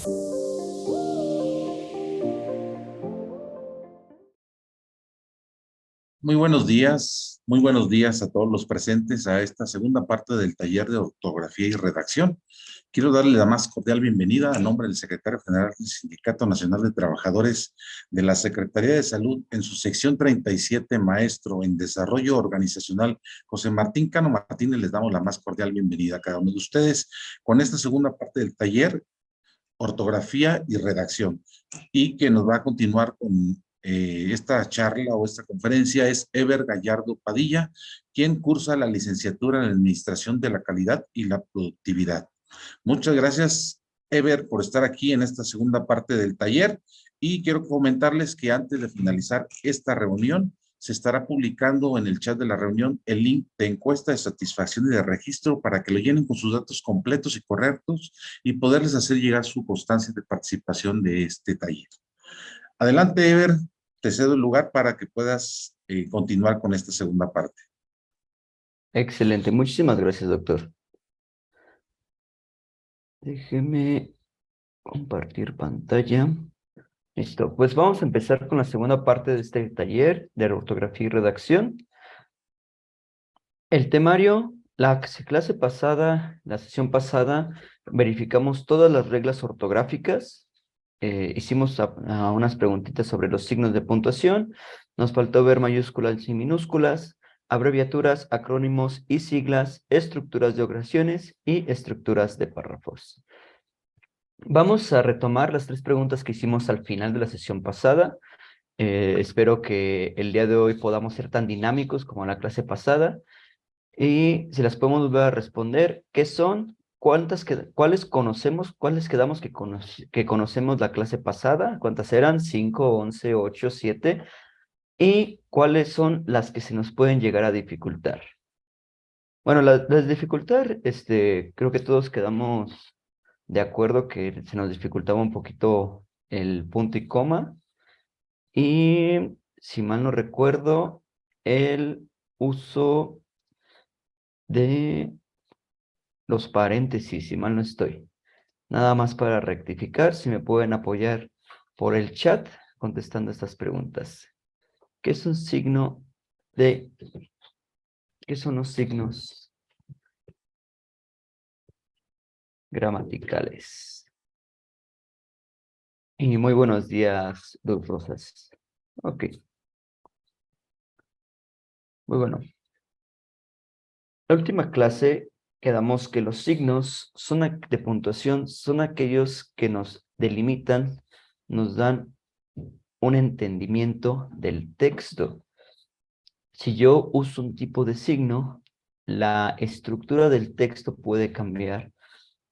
Muy buenos días a todos los presentes a esta segunda parte del taller de ortografía y redacción. Quiero darle la más cordial bienvenida a nombre del secretario general del Sindicato Nacional de Trabajadores de la Secretaría de Salud en su sección 37, maestro en desarrollo organizacional, José Martín Cano Martínez. Les damos la más cordial bienvenida a cada uno de ustedes con esta segunda parte del taller, ortografía y redacción, y que nos va a continuar con esta charla o esta conferencia es Ever Gallardo Padilla, quien cursa la licenciatura en Administración de la Calidad y la Productividad. Muchas gracias, Ever, por estar aquí en esta segunda parte del taller, y quiero comentarles que antes de finalizar esta reunión, se estará publicando en el chat de la reunión el link de encuesta de satisfacción y de registro para que lo llenen con sus datos completos y correctos y poderles hacer llegar su constancia de participación de este taller. Adelante, Ever, te cedo el lugar para que puedas continuar con esta segunda parte. Excelente, muchísimas gracias, doctor. Déjeme compartir pantalla. Listo, pues vamos a empezar con la segunda parte de este taller de ortografía y redacción. El temario, la clase pasada, la sesión pasada, verificamos todas las reglas ortográficas. Hicimos unas preguntitas sobre los signos de puntuación. Nos faltó ver mayúsculas y minúsculas, abreviaturas, acrónimos y siglas, estructuras de oraciones y estructuras de párrafos. Vamos a retomar las 3 preguntas que hicimos al final de la sesión pasada. Espero que el día de hoy podamos ser tan dinámicos como en la clase pasada. Y si las podemos volver a responder, ¿qué son? ¿Cuáles conocemos? ¿Cuáles quedamos que conocemos la clase pasada? ¿Cuántas eran? 5, 11, 8, 7. ¿Y cuáles son las que se nos pueden llegar a dificultar? Bueno, las dificultar, creo que todos quedamos de acuerdo que se nos dificultaba un poquito el punto y coma. Y si mal no recuerdo, el uso de los paréntesis, si mal no estoy. Nada más para rectificar, si me pueden apoyar por el chat contestando estas preguntas. ¿Qué es un signo de... ¿Qué son los signos gramaticales? Y muy buenos días, Luz Rosas. Ok. Muy bueno. La última clase quedamos que los signos de puntuación son aquellos que nos delimitan, nos dan un entendimiento del texto. Si yo uso un tipo de signo, la estructura del texto puede cambiar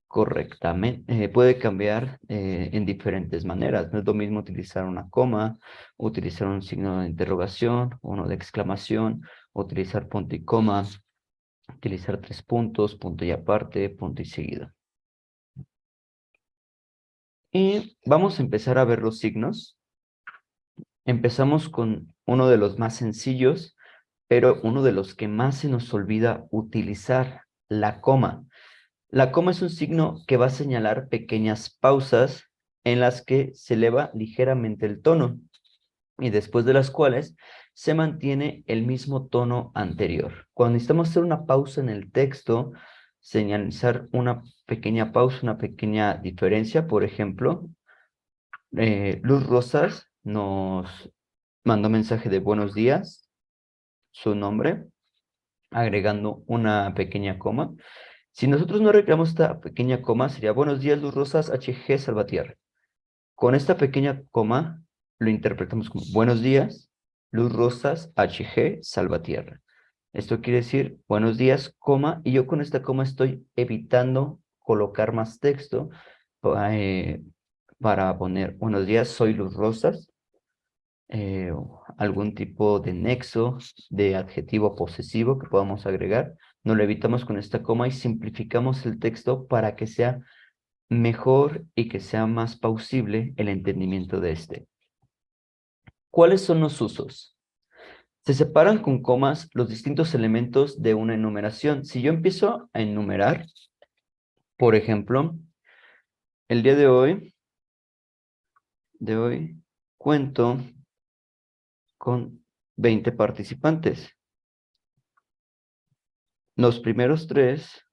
correctamente, puede cambiar en diferentes maneras. No es lo mismo utilizar una coma, utilizar un signo de interrogación, uno de exclamación, utilizar punto y coma, utilizar 3 puntos, punto y aparte, punto y seguido. Y vamos a empezar a ver los signos. Empezamos con uno de los más sencillos, pero uno de los que más se nos olvida utilizar, la coma. La coma es un signo que va a señalar pequeñas pausas en las que se eleva ligeramente el tono y después de las cuales se mantiene el mismo tono anterior. Cuando necesitamos hacer una pausa en el texto, señalizar una pequeña pausa, una pequeña diferencia, por ejemplo, Luz Rosas nos mandó mensaje de buenos días, su nombre, agregando una pequeña coma. Si nosotros no arreglamos esta pequeña coma, sería buenos días, Luz Rosas, HG Salvatierra. Con esta pequeña coma lo interpretamos como buenos días, Luz Rosas, HG Salvatierra. Esto quiere decir buenos días, coma, y yo con esta coma estoy evitando colocar más texto para poner buenos días, soy Luz Rosas, algún tipo de nexo de adjetivo posesivo que podamos agregar. No lo evitamos con esta coma y simplificamos el texto para que sea mejor y que sea más plausible el entendimiento de este. ¿Cuáles son los usos? Se separan con comas los distintos elementos de una enumeración. Si yo empiezo a enumerar, por ejemplo, el día de hoy de hoy cuento con 20 participantes. Los primeros 3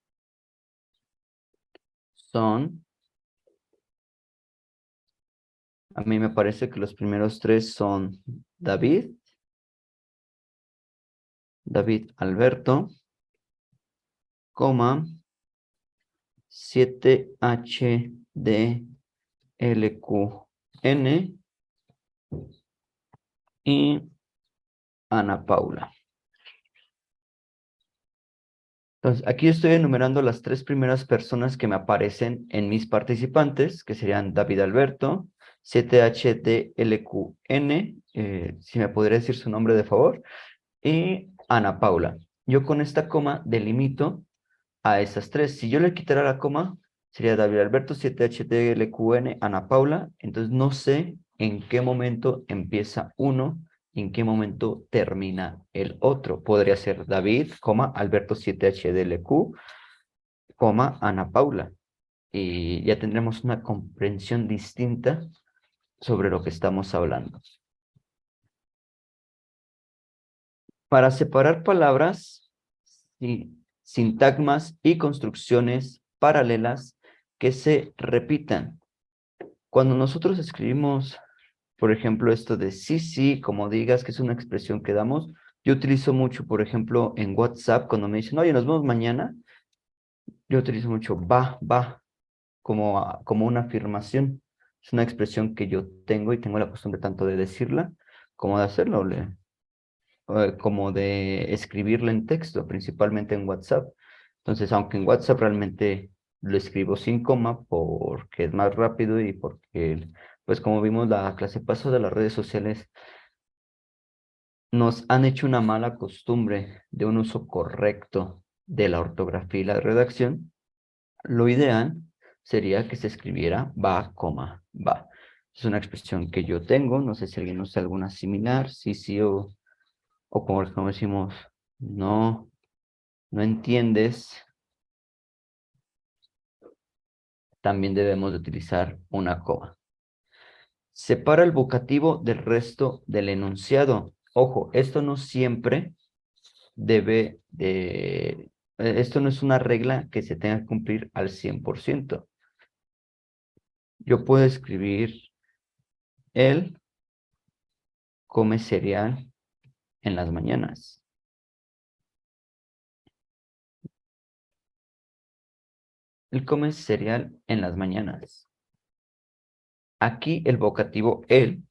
son, a mí me parece que los primeros 3 son David Alberto, coma, 7HDLQN y Ana Paula. Entonces, aquí estoy enumerando las 3 primeras personas que me aparecen en mis participantes, que serían David Alberto, 7HDLQN, si me podría decir su nombre de favor, y Ana Paula. Yo con esta coma delimito a esas 3. Si yo le quitara la coma, sería David Alberto, 7HDLQN, Ana Paula. Entonces no sé en qué momento empieza uno, en qué momento termina el otro. Podría ser David, Alberto 7HDLQ, Ana Paula. Y ya tendremos una comprensión distinta sobre lo que estamos hablando. Para separar palabras y sintagmas y construcciones paralelas que se repitan. Cuando nosotros escribimos, por ejemplo, esto de sí, sí, como digas, que es una expresión que damos, yo utilizo mucho, por ejemplo, en WhatsApp, cuando me dicen, oye, nos vemos mañana, yo utilizo mucho va, como una afirmación. Es una expresión que yo tengo y tengo la costumbre tanto de decirla como de hacerlo, como de escribirla en texto, principalmente en WhatsApp. Entonces, aunque en WhatsApp realmente lo escribo sin coma porque es más rápido y porque, pues como vimos la clase pasada, las redes sociales nos han hecho una mala costumbre de un uso correcto de la ortografía y la redacción. Lo ideal sería que se escribiera va. Es una expresión que yo tengo, no sé si alguien usa alguna similar, sí, sí, o como decimos, no, no entiendes, también debemos de utilizar una coma. Separa el vocativo del resto del enunciado. Ojo, esto no siempre debe de... Esto no es una regla que se tenga que cumplir al 100%. Yo puedo escribir, él come cereal en las mañanas. Él come cereal en las mañanas. Aquí el vocativo él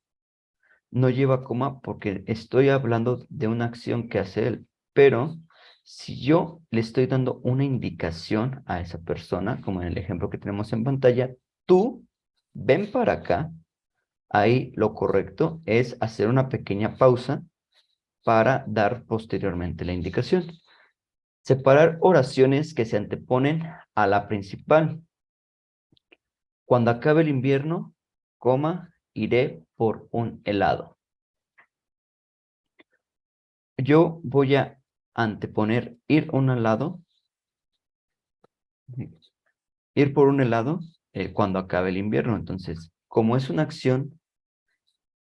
no lleva coma porque estoy hablando de una acción que hace él. Pero si yo le estoy dando una indicación a esa persona, como en el ejemplo que tenemos en pantalla, tú ven para acá, ahí lo correcto es hacer una pequeña pausa para dar posteriormente la indicación. Separar oraciones que se anteponen a la principal. Cuando acabe el invierno, iré por un helado. Yo voy a anteponer ir por un helado cuando acabe el invierno. Entonces, como es una acción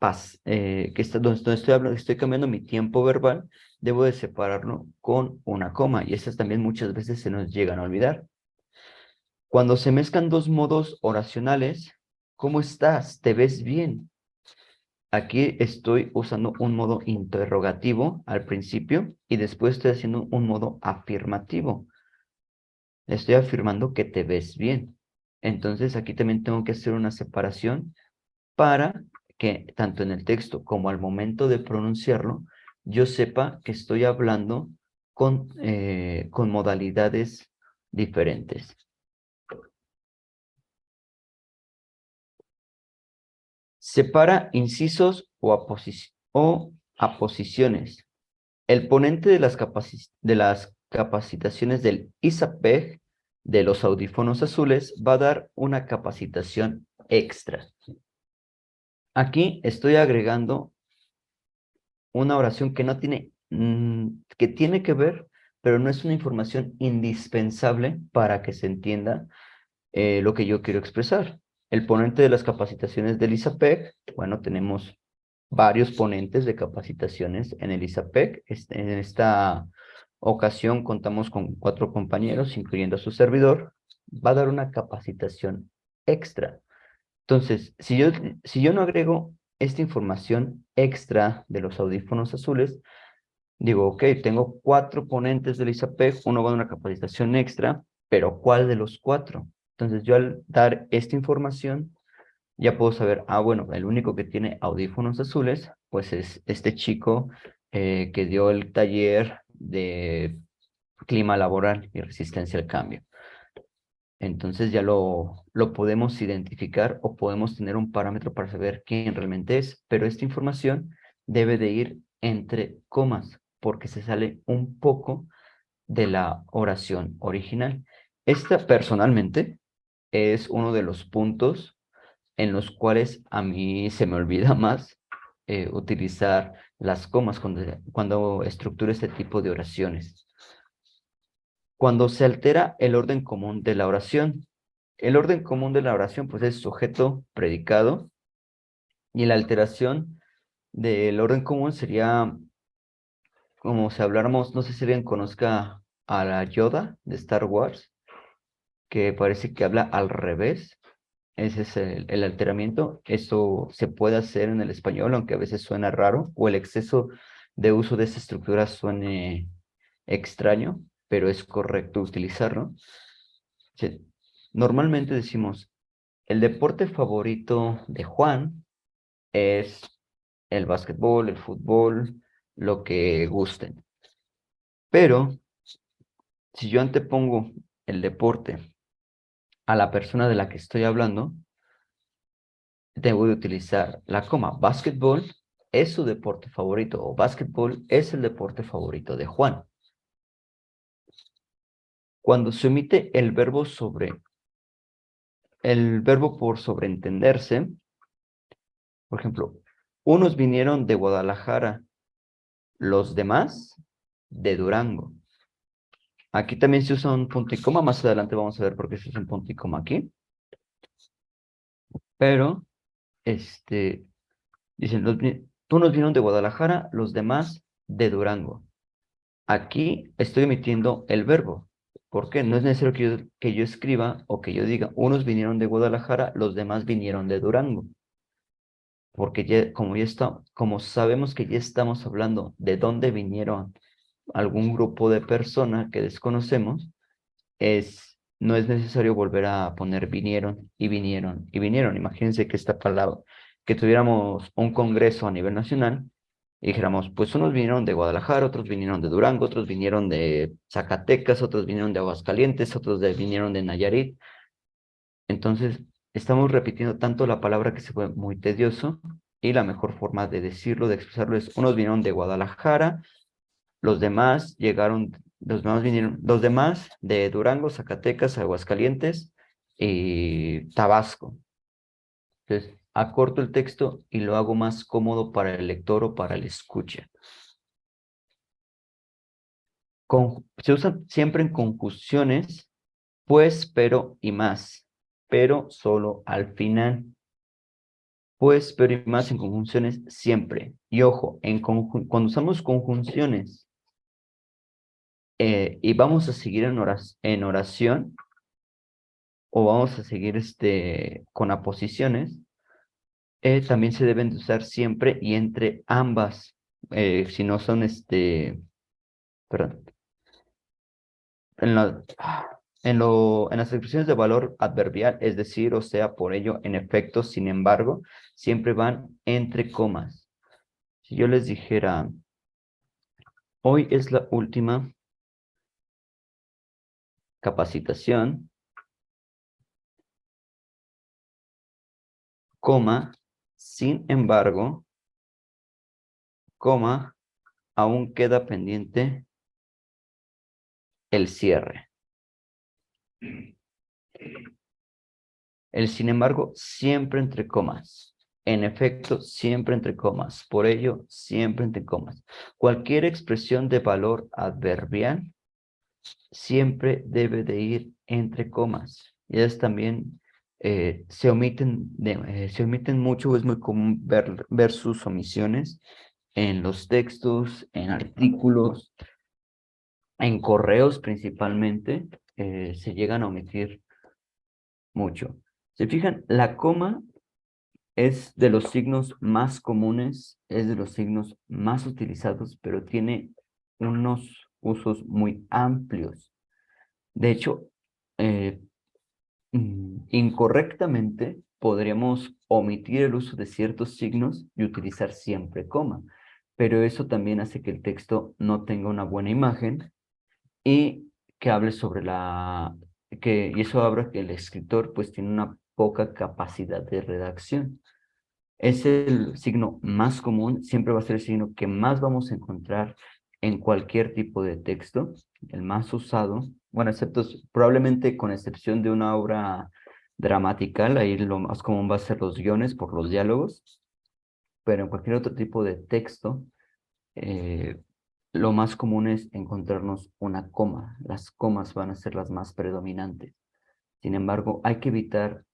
donde estoy hablando, estoy cambiando mi tiempo verbal, debo de separarlo con una coma. Y esas también muchas veces se nos llegan a olvidar. Cuando se mezclan 2 modos oracionales, ¿cómo estás? ¿Te ves bien? Aquí estoy usando un modo interrogativo al principio y después estoy haciendo un modo afirmativo. Estoy afirmando que te ves bien. Entonces aquí también tengo que hacer una separación para que tanto en el texto como al momento de pronunciarlo, yo sepa que estoy hablando con modalidades diferentes. Separa incisos o aposiciones. El ponente de las capacitaciones del ISAPEG de los audífonos azules va a dar una capacitación extra. Aquí estoy agregando una oración que no tiene, que tiene que ver, pero no es una información indispensable para que se entienda lo que yo quiero expresar. El ponente de las capacitaciones del ISAPEC, bueno, tenemos varios ponentes de capacitaciones en el ISAPEC. En esta ocasión contamos con 4 compañeros, incluyendo a su servidor. Va a dar una capacitación extra. Entonces, si yo no agrego esta información extra de los audífonos azules, digo, ok, tengo 4 ponentes del ISAPEC, uno va a una capacitación extra, pero ¿cuál de los 4? Entonces, yo al dar esta información, ya puedo saber, bueno, el único que tiene audífonos azules, pues es este chico que dio el taller de clima laboral y resistencia al cambio. Entonces ya lo podemos identificar o podemos tener un parámetro para saber quién realmente es, pero esta información debe de ir entre comas porque se sale un poco de la oración original. Esta personalmente es uno de los puntos en los cuales a mí se me olvida más utilizar las comas cuando estructuro este tipo de oraciones. Cuando se altera el orden común de la oración, el orden común de la oración pues es sujeto, predicado, y la alteración del orden común sería como si habláramos, no sé si alguien conozca a la Yoda de Star Wars, que parece que habla al revés. Ese es el alteramiento. Eso se puede hacer en el español, aunque a veces suena raro, o el exceso de uso de esa estructura suene extraño, pero es correcto utilizarlo. Sí. Normalmente decimos, el deporte favorito de Juan es el básquetbol, el fútbol, lo que gusten. Pero si yo antepongo el deporte a la persona de la que estoy hablando, debo de utilizar la coma. Básquetbol es su deporte favorito o básquetbol es el deporte favorito de Juan. Cuando se omite el verbo por sobreentenderse, por ejemplo, unos vinieron de Guadalajara, los demás de Durango. Aquí también se usa un punto y coma. Más adelante vamos a ver por qué se usa un punto y coma aquí. Pero, dicen, unos vinieron de Guadalajara, los demás de Durango. Aquí estoy emitiendo el verbo. ¿Por qué? No es necesario que yo escriba o que yo diga, unos vinieron de Guadalajara, los demás vinieron de Durango. Porque como sabemos que ya estamos hablando de dónde vinieron algún grupo de personas que desconocemos, no es necesario volver a poner vinieron y vinieron y vinieron. Imagínense que esta palabra, que tuviéramos un congreso a nivel nacional y dijéramos, pues unos vinieron de Guadalajara, otros vinieron de Durango, otros vinieron de Zacatecas, otros vinieron de Aguascalientes, vinieron de Nayarit. Entonces, estamos repitiendo tanto la palabra que se fue muy tedioso y la mejor forma de decirlo, de expresarlo es, unos vinieron de Guadalajara, los demás de Durango, Zacatecas, Aguascalientes y Tabasco. Entonces, acorto el texto y lo hago más cómodo para el lector o para el escucha. Se usan siempre en conjunciones, pues, pero y más, pero solo al final. Pues, pero y más en conjunciones siempre. Y ojo, cuando usamos conjunciones y vamos a seguir en oración o vamos a seguir con aposiciones, también se deben de usar siempre y entre ambas, si no son, perdón, en la, en las expresiones de valor adverbial, es decir, o sea, por ello, en efecto, sin embargo, siempre van entre comas. Si yo les dijera, hoy es la última capacitación, coma, sin embargo, coma, aún queda pendiente el cierre. El sin embargo, siempre entre comas. En efecto, siempre entre comas. Por ello, siempre entre comas. Cualquier expresión de valor adverbial siempre debe de ir entre comas. Y es también se omiten mucho, es muy común ver sus omisiones en los textos, en artículos, en correos principalmente, se llegan a omitir mucho. ¿Se fijan? La coma es de los signos más comunes, es de los signos más utilizados, pero tiene unos usos muy amplios. De hecho, eh, incorrectamente podríamos omitir el uso de ciertos signos y utilizar siempre coma, pero eso también hace que el texto no tenga una buena imagen y que hable sobre y eso habla que el escritor pues tiene una poca capacidad de redacción. Es el signo más común, siempre va a ser el signo que más vamos a encontrar en cualquier tipo de texto, el más usado, bueno, probablemente con excepción de una obra dramatical, ahí lo más común va a ser los guiones por los diálogos, pero en cualquier otro tipo de texto, eh, lo más común es encontrarnos una coma. Las comas van a ser las más predominantes. Sin embargo, hay que evitar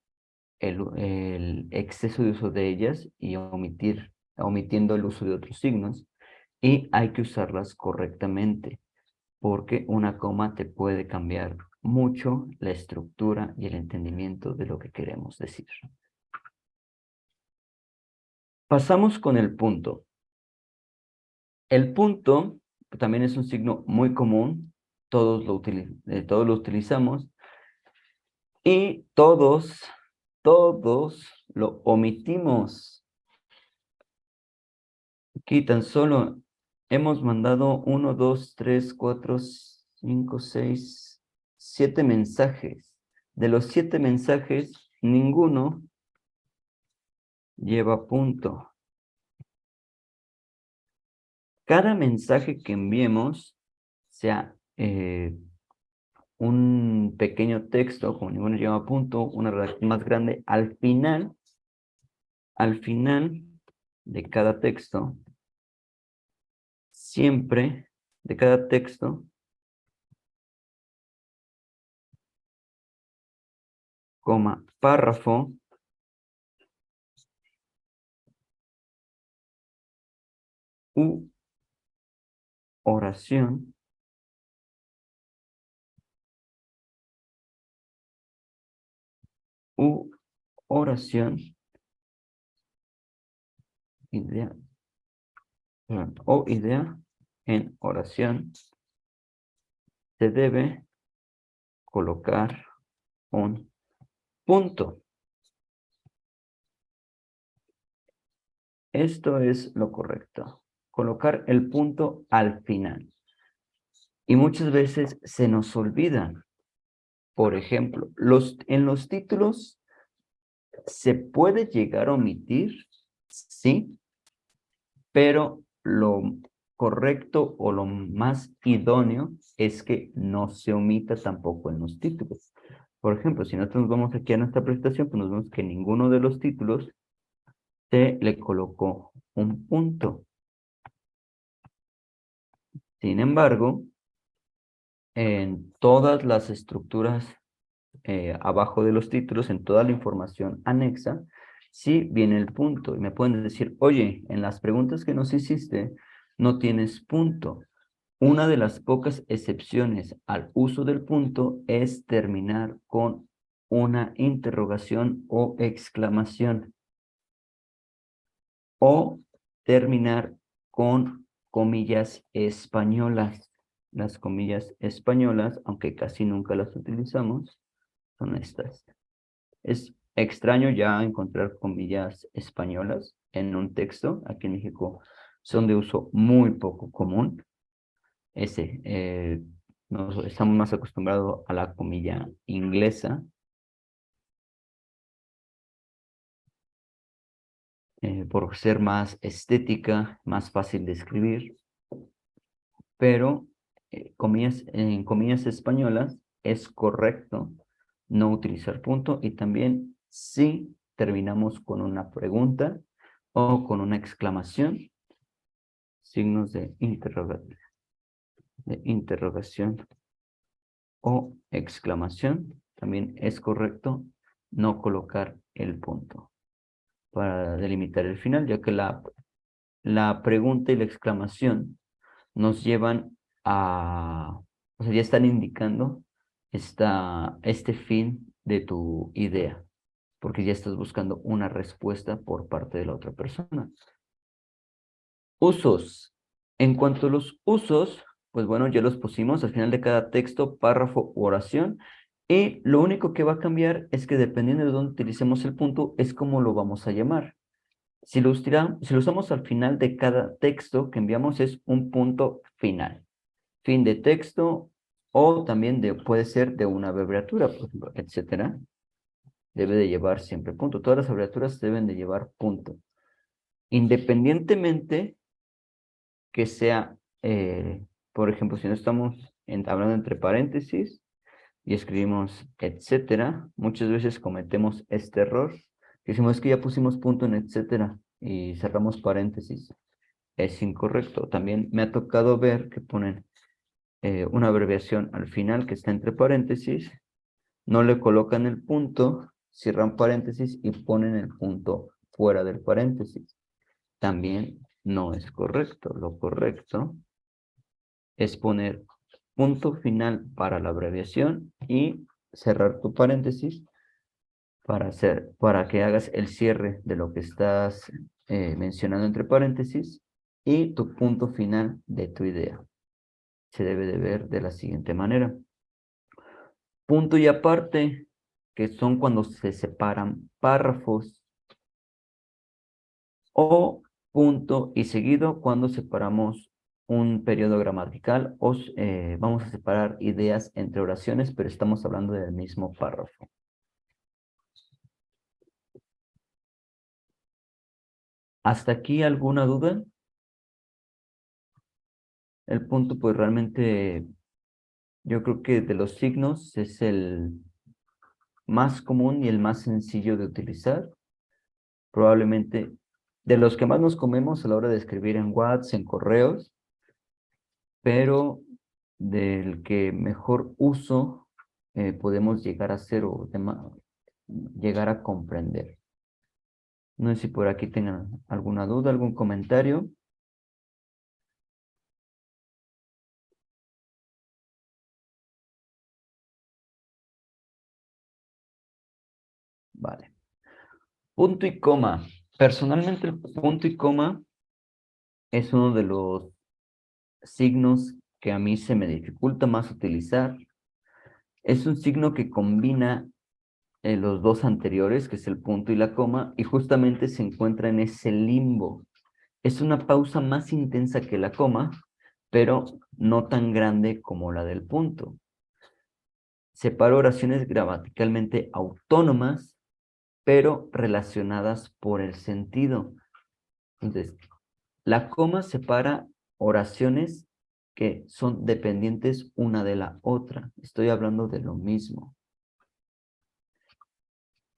el exceso de uso de ellas y omitiendo el uso de otros signos, y hay que usarlas correctamente, porque una coma te puede cambiar mucho la estructura y el entendimiento de lo que queremos decir. Pasamos con el punto. El punto también es un signo muy común, todos lo utilizamos y todos lo omitimos. Aquí tan solo hemos mandado 1, 2, 3, 4, 5, 6, 7 mensajes. De los 7 mensajes, ninguno lleva punto. Cada mensaje que enviemos, sea un pequeño texto, como ninguno lleva punto, una redacción más grande, al final de cada texto, siempre, de cada texto, coma, párrafo, u oración, u oración, idea, o idea en oración, se debe colocar un punto. Esto es lo correcto, colocar el punto al final. Y muchas veces se nos olvidan. Por ejemplo, en los títulos se puede llegar a omitir, sí, pero lo correcto o lo más idóneo es que no se omita tampoco en los títulos. Por ejemplo, si nosotros nos vamos aquí a nuestra presentación, pues nos vemos que ninguno de los títulos se le colocó un punto. Sin embargo, en todas las estructuras abajo de los títulos, en toda la información anexa, sí viene el punto. Y me pueden decir, oye, en las preguntas que nos hiciste, no tienes punto. Una de las pocas excepciones al uso del punto es terminar con una interrogación o exclamación, o terminar con comillas españolas. Las comillas españolas, aunque casi nunca las utilizamos, son estas. Es extraño ya encontrar comillas españolas en un texto. Aquí en México son de uso muy poco común. Estamos más acostumbrados a la comilla inglesa, por ser más estética, más fácil de escribir, pero en comillas españolas es correcto no utilizar punto, y también si terminamos con una pregunta o con una exclamación, signos de interrogación o exclamación, también es correcto no colocar el punto para delimitar el final, ya que la pregunta y la exclamación nos llevan a, o sea, ya están indicando este fin de tu idea, porque ya estás buscando una respuesta por parte de la otra persona. Usos. En cuanto a los usos, pues bueno, ya los pusimos al final de cada texto, párrafo u oración. Y lo único que va a cambiar es que dependiendo de dónde utilicemos el punto, es como lo vamos a llamar. Si lo usamos al final de cada texto que enviamos, es un punto final. Fin de texto, o también puede ser de una abreviatura, por ejemplo, etcétera. Debe de llevar siempre punto. Todas las abreviaturas deben de llevar punto. Independientemente que sea, por ejemplo, si no estamos hablando entre paréntesis y escribimos etcétera, muchas veces cometemos este error. Decimos que ya pusimos punto en etcétera y cerramos paréntesis. Es incorrecto. También me ha tocado ver que ponen una abreviación al final que está entre paréntesis, no le colocan el punto, cierran paréntesis y ponen el punto fuera del paréntesis. También no es correcto. Lo correcto es poner punto final para la abreviación y cerrar tu paréntesis para que hagas el cierre de lo que estás mencionando entre paréntesis y tu punto final de tu idea. Se debe de ver de la siguiente manera. Punto y aparte, que son cuando se separan párrafos, o punto y seguido cuando separamos un periodo gramatical o vamos a separar ideas entre oraciones, pero estamos hablando del mismo párrafo. ¿Hasta aquí alguna duda? El punto, pues realmente yo creo que de los signos es el más común y el más sencillo de utilizar. Probablemente de los que más nos comemos a la hora de escribir en WhatsApp, en correos, pero del que mejor uso podemos llegar a hacer o llegar a comprender. No sé si por aquí tengan alguna duda, algún comentario. Vale. Punto y coma. Personalmente el punto y coma es uno de los signos que a mí se me dificulta más utilizar. Es un signo que combina los dos anteriores, que es el punto y la coma, y justamente se encuentra en ese limbo. Es una pausa más intensa que la coma, pero no tan grande como la del punto. Separa oraciones gramaticalmente autónomas, pero relacionadas por el sentido. Entonces, la coma separa oraciones que son dependientes una de la otra. Estoy hablando de lo mismo.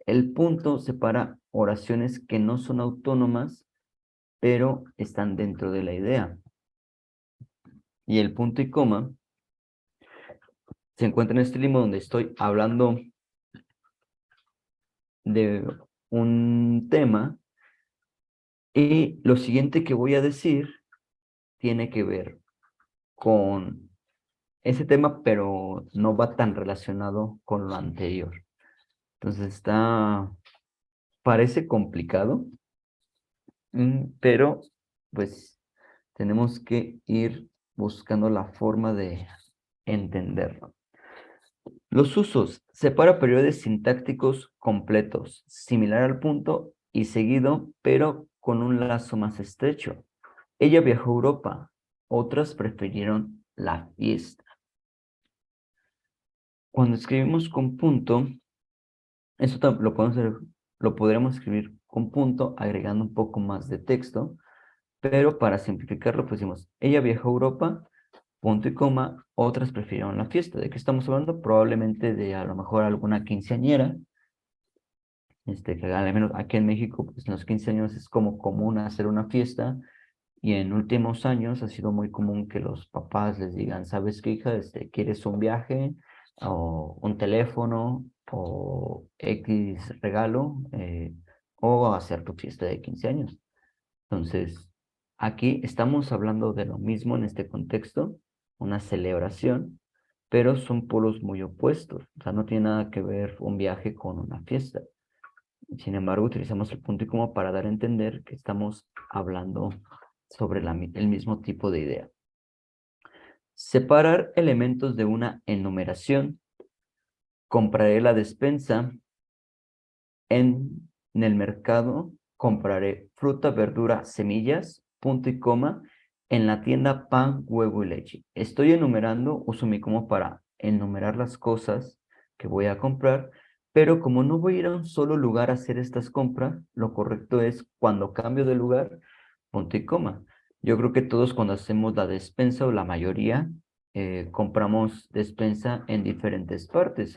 El punto separa oraciones que no son autónomas, pero están dentro de la idea. Y el punto y coma se encuentra en este limbo donde estoy hablando de un tema y lo siguiente que voy a decir tiene que ver con ese tema, pero no va tan relacionado con lo anterior. Entonces parece complicado, pero pues tenemos que ir buscando la forma de entenderlo. Los usos. Separa periodos sintácticos completos, similar al punto y seguido, pero con un lazo más estrecho. Ella viajó a Europa. Otras prefirieron la fiesta. Cuando escribimos con punto, eso lo podremos escribir con punto, agregando un poco más de texto, pero para simplificarlo, pues decimos, ella viajó a Europa, punto y coma, otras prefirieron la fiesta. ¿De qué estamos hablando? Probablemente de a lo mejor alguna quinceañera, que al menos aquí en México, pues en los 15 años es como común hacer una fiesta, y en últimos años ha sido muy común que los papás les digan, ¿sabes qué, hija? ¿Quieres un viaje? o un teléfono, o X regalo, o hacer tu fiesta de 15 años. Entonces, aquí estamos hablando de lo mismo en este contexto, una celebración, pero son polos muy opuestos. O sea, no tiene nada que ver un viaje con una fiesta. Sin embargo, utilizamos el punto y coma para dar a entender que estamos hablando sobre el mismo tipo de idea. Separar elementos de una enumeración. Compraré la despensa en el mercado. Compraré fruta, verdura, semillas, punto y coma, en la tienda pan, huevo y leche. Estoy enumerando, uso mi coma para enumerar las cosas que voy a comprar, pero como no voy a ir a un solo lugar a hacer estas compras, lo correcto es cuando cambio de lugar, punto y coma. Yo creo que todos cuando hacemos la despensa o la mayoría, compramos despensa en diferentes partes.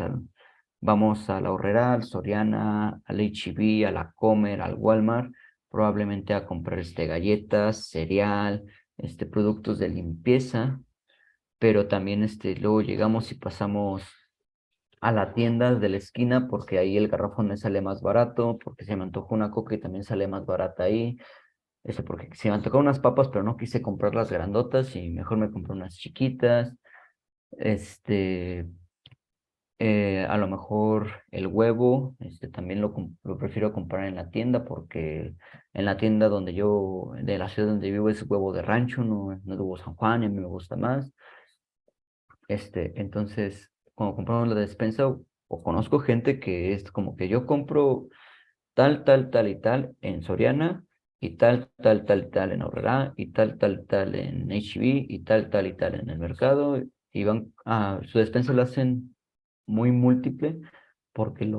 Vamos a la Aurrera, al Soriana, al H-E-B, a la Comer, al Walmart, probablemente a comprar galletas, cereal, productos de limpieza, pero también luego llegamos y pasamos a la tienda de la esquina porque ahí el garrafón me sale más barato, porque se me antojó una coca y también sale más barata ahí, porque se me antojaron unas papas, pero no quise comprar las grandotas y mejor me compré unas chiquitas, este, a lo mejor el huevo, también lo prefiero comprar en la tienda porque en la tienda de la ciudad donde vivo es huevo de rancho, no es huevo San Juan, y a mí me gusta más. Entonces, cuando compramos la despensa, o conozco gente que es como que yo compro tal, tal, tal y tal en Soriana, y tal, tal, tal y tal en Aurrera, y tal, tal, tal en H-E-B, y tal y tal en el mercado, y van a su despensa la hacen muy múltiple porque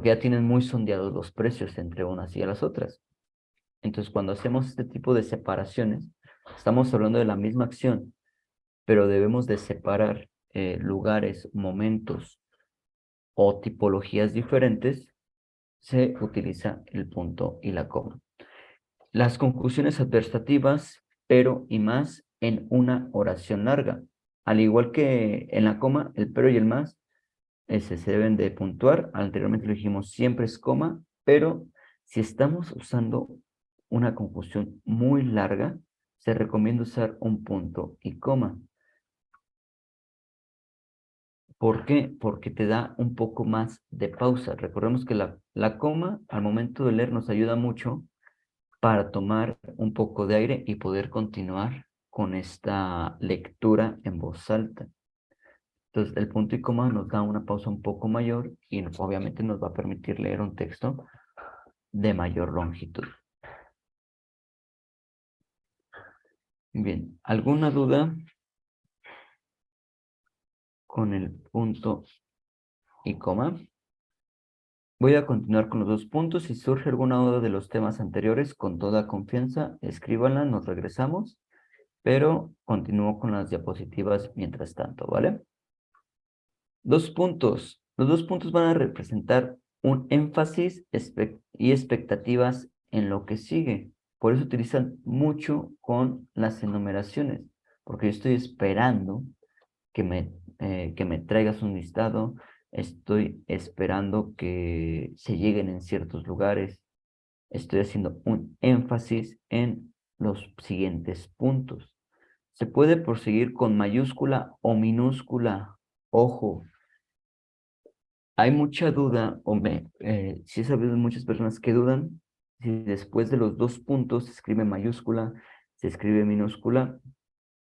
ya tienen muy sondeados los precios entre unas y a las otras. Entonces, cuando hacemos este tipo de separaciones, estamos hablando de la misma acción, pero debemos de separar lugares, momentos o tipologías diferentes, se utiliza el punto y la coma. Las conjunciones adversativas, pero y más en una oración larga. Al igual que en la coma, el pero y el más se deben de puntuar. Anteriormente lo dijimos, siempre es coma, pero si estamos usando una conjunción muy larga, se recomienda usar un punto y coma. ¿Por qué? Porque te da un poco más de pausa. Recordemos que la coma al momento de leer nos ayuda mucho para tomar un poco de aire y poder continuar con esta lectura en voz alta. Entonces, el punto y coma nos da una pausa un poco mayor y obviamente nos va a permitir leer un texto de mayor longitud. Bien, ¿alguna duda con el punto y coma? Voy a continuar con los dos puntos. Si surge alguna duda de los temas anteriores, con toda confianza, escríbanla, nos regresamos, pero continúo con las diapositivas mientras tanto, ¿vale? Dos puntos. Los dos puntos van a representar un énfasis y expectativas en lo que sigue. Por eso utilizan mucho con las enumeraciones, porque yo estoy esperando que me traigas un listado, estoy esperando que se lleguen en ciertos lugares, estoy haciendo un énfasis en los siguientes puntos. Se puede proseguir con mayúscula o minúscula. Ojo, hay mucha duda, sí he sabido muchas personas que dudan si después de los dos puntos se escribe mayúscula, se escribe minúscula,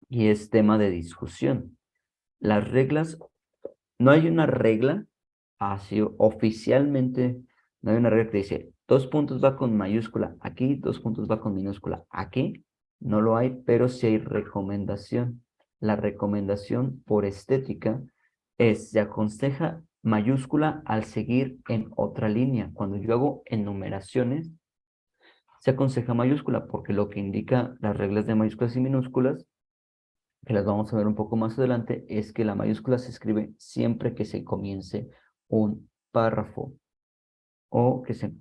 y es tema de discusión. Las reglas, no hay una regla, así oficialmente, no hay una regla que dice, dos puntos va con mayúscula aquí, dos puntos va con minúscula aquí, no lo hay, pero sí hay recomendación. La recomendación por estética se aconseja mayúscula al seguir en otra línea. Cuando yo hago enumeraciones, se aconseja mayúscula porque lo que indica las reglas de mayúsculas y minúsculas, que las vamos a ver un poco más adelante, es que la mayúscula se escribe siempre que se comience un párrafo o que se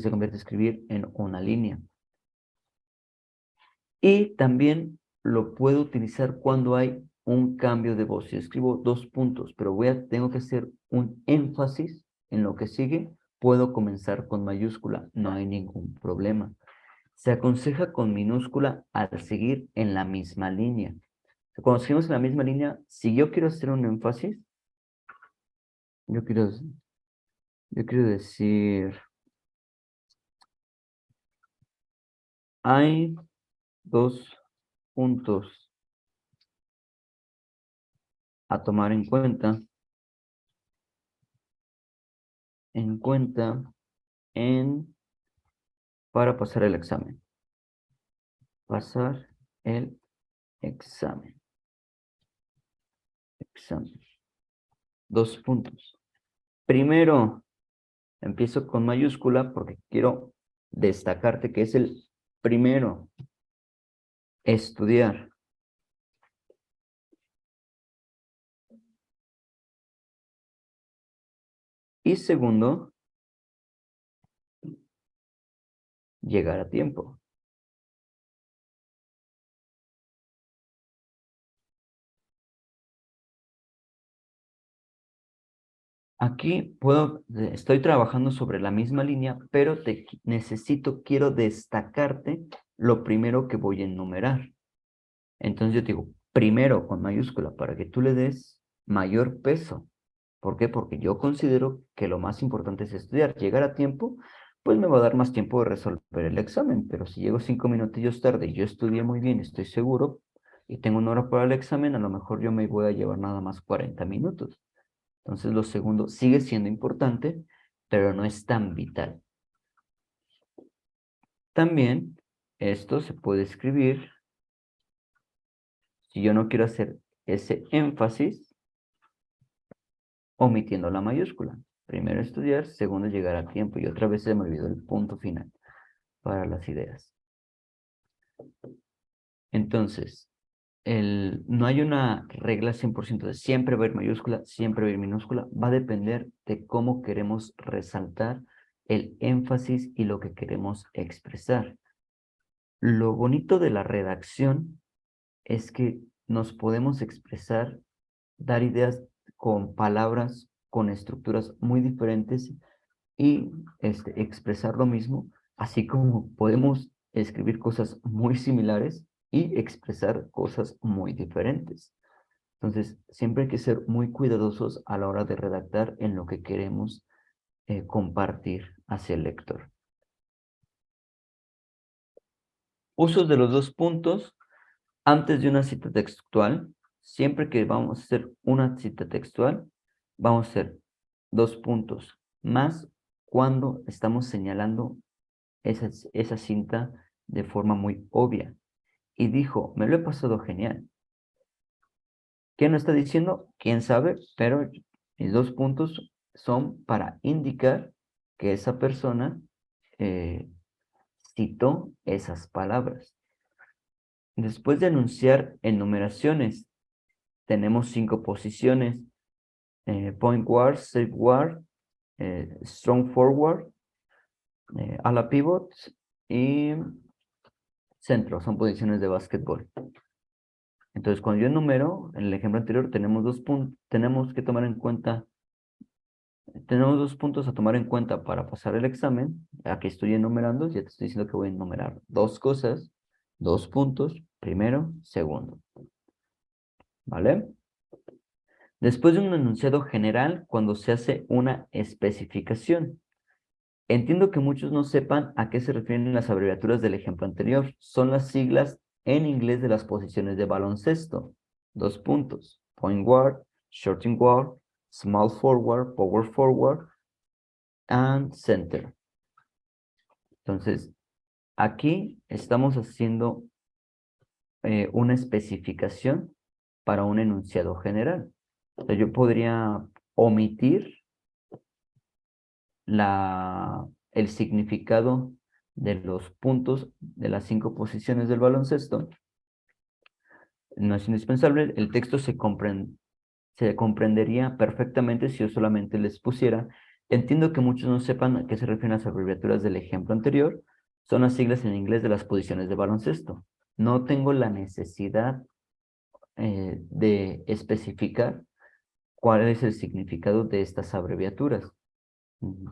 convierte a escribir en una línea. Y también lo puedo utilizar cuando hay un cambio de voz. Si escribo 2 puntos, pero tengo que hacer un énfasis en lo que sigue, puedo comenzar con mayúscula, no hay ningún problema. Se aconseja con minúscula al seguir en la misma línea. Cuando seguimos en la misma línea, si yo quiero hacer un énfasis, yo quiero decir, hay 2 puntos a tomar en cuenta para pasar el examen. Pasar el examen. 2 puntos. Primero, empiezo con mayúscula porque quiero destacarte que es el primero. Estudiar. Y segundo, llegar a tiempo. Aquí estoy trabajando sobre la misma línea, pero quiero destacarte lo primero que voy a enumerar. Entonces yo te digo, primero con mayúscula, para que tú le des mayor peso. ¿Por qué? Porque yo considero que lo más importante es estudiar. Llegar a tiempo, pues me va a dar más tiempo de resolver el examen, pero si llego 5 minutillos tarde y yo estudié muy bien, estoy seguro, y tengo 1 hora para el examen, a lo mejor yo me voy a llevar nada más 40 minutos. Entonces lo segundo sigue siendo importante, pero no es tan vital. También esto se puede escribir, si yo no quiero hacer ese énfasis, omitiendo la mayúscula. Primero estudiar, segundo llegar a tiempo. Y otra vez se me olvidó el punto final para las ideas. Entonces, no hay una regla 100% de siempre va a ir mayúscula, siempre va a ir minúscula. Va a depender de cómo queremos resaltar el énfasis y lo que queremos expresar. Lo bonito de la redacción es que nos podemos expresar, dar ideas con palabras, con estructuras muy diferentes y expresar lo mismo, así como podemos escribir cosas muy similares y expresar cosas muy diferentes. Entonces, siempre hay que ser muy cuidadosos a la hora de redactar en lo que queremos compartir hacia el lector. Usos de los 2 puntos antes de una cita textual. Siempre que vamos a hacer una cita textual, vamos a hacer 2 puntos más cuando estamos señalando esa cinta de forma muy obvia. Y dijo, me lo he pasado genial. ¿Quién lo está diciendo? ¿Quién sabe? Pero mis 2 puntos son para indicar que esa persona citó esas palabras. Después de anunciar enumeraciones, tenemos 5 posiciones. Point guard, save guard, strong forward, ala pivot y centro. Son posiciones de básquetbol. Entonces, cuando yo enumero, en el ejemplo anterior, tenemos 2 puntos, tenemos que tomar en cuenta, tenemos 2 puntos a tomar en cuenta para pasar el examen. Aquí estoy enumerando, ya te estoy diciendo que voy a enumerar 2 cosas, 2 puntos, primero, segundo. ¿Vale? Después de un enunciado general, cuando se hace una especificación. Entiendo que muchos no sepan a qué se refieren las abreviaturas del ejemplo anterior. Son las siglas en inglés de las posiciones de baloncesto. 2 puntos. Point guard, shooting guard, small forward, power forward, and center. Entonces, aquí estamos haciendo una especificación para un enunciado general. O sea, yo podría omitir el significado de los puntos de las 5 posiciones del baloncesto. No es indispensable, el texto se comprendería perfectamente si yo solamente les pusiera. Entiendo que muchos no sepan a qué se refieren las abreviaturas del ejemplo anterior. Son las siglas en inglés de las posiciones de baloncesto. No tengo la necesidad de especificar cuál es el significado de estas abreviaturas.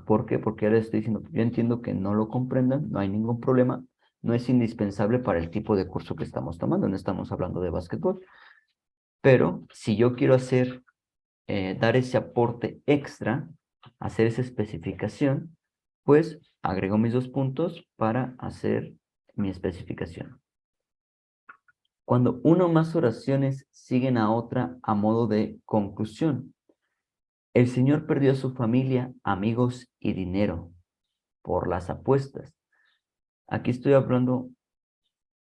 ¿Por qué? Porque ahora estoy diciendo, yo entiendo que no lo comprendan, no hay ningún problema, no es indispensable para el tipo de curso que estamos tomando, no estamos hablando de básquetbol. Pero si yo quiero dar ese aporte extra, hacer esa especificación, pues agrego mis 2 puntos para hacer mi especificación. Cuando una o más oraciones siguen a otra a modo de conclusión. El señor perdió a su familia, amigos y dinero por las apuestas. Aquí estoy hablando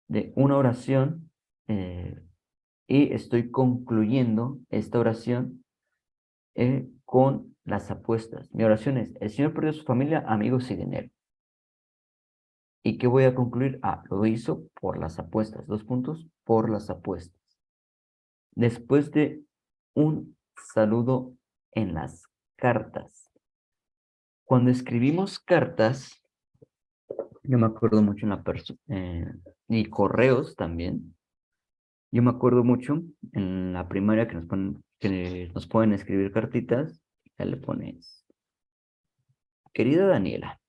de una oración y estoy concluyendo esta oración con las apuestas. Mi oración es, el señor perdió a su familia, amigos y dinero. ¿Y qué voy a concluir? Lo hizo por las apuestas. 2 puntos, por las apuestas. Después de un saludo en las cartas. Cuando escribimos cartas, yo me acuerdo mucho en la persona, y correos también. Yo me acuerdo mucho en la primaria que nos pueden escribir cartitas, ya le pones, querida Daniela.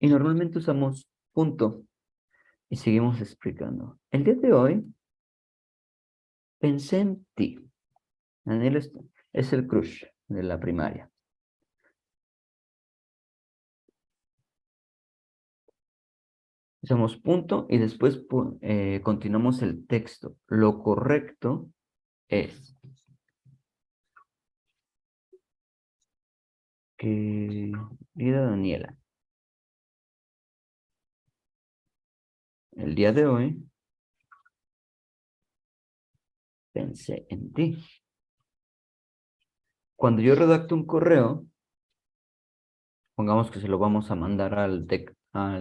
Y normalmente usamos punto y seguimos explicando. El día de hoy pensé en ti. Daniela es el crush de la primaria. Usamos punto y después continuamos el texto. Lo correcto es querida Daniela, el día de hoy pensé en ti. Cuando yo redacto un correo, pongamos que se lo vamos a mandar al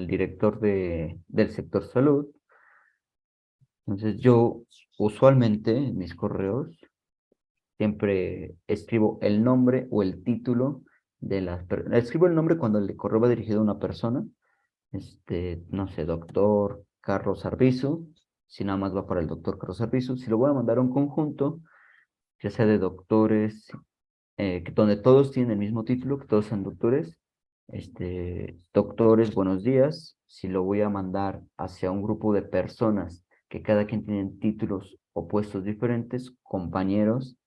director del sector salud. Entonces yo usualmente en mis correos siempre escribo el nombre o el título de las personas. Escribo el nombre cuando el correo va dirigido a una persona. No sé, doctor Carlos Arbizu. Si nada más va para el doctor Carlos Arbizu. Si lo voy a mandar a un conjunto, ya sea de doctores, donde todos tienen el mismo título, que todos son doctores. Doctores, buenos días. Si lo voy a mandar hacia un grupo de personas que cada quien tiene títulos o puestos diferentes, compañeros,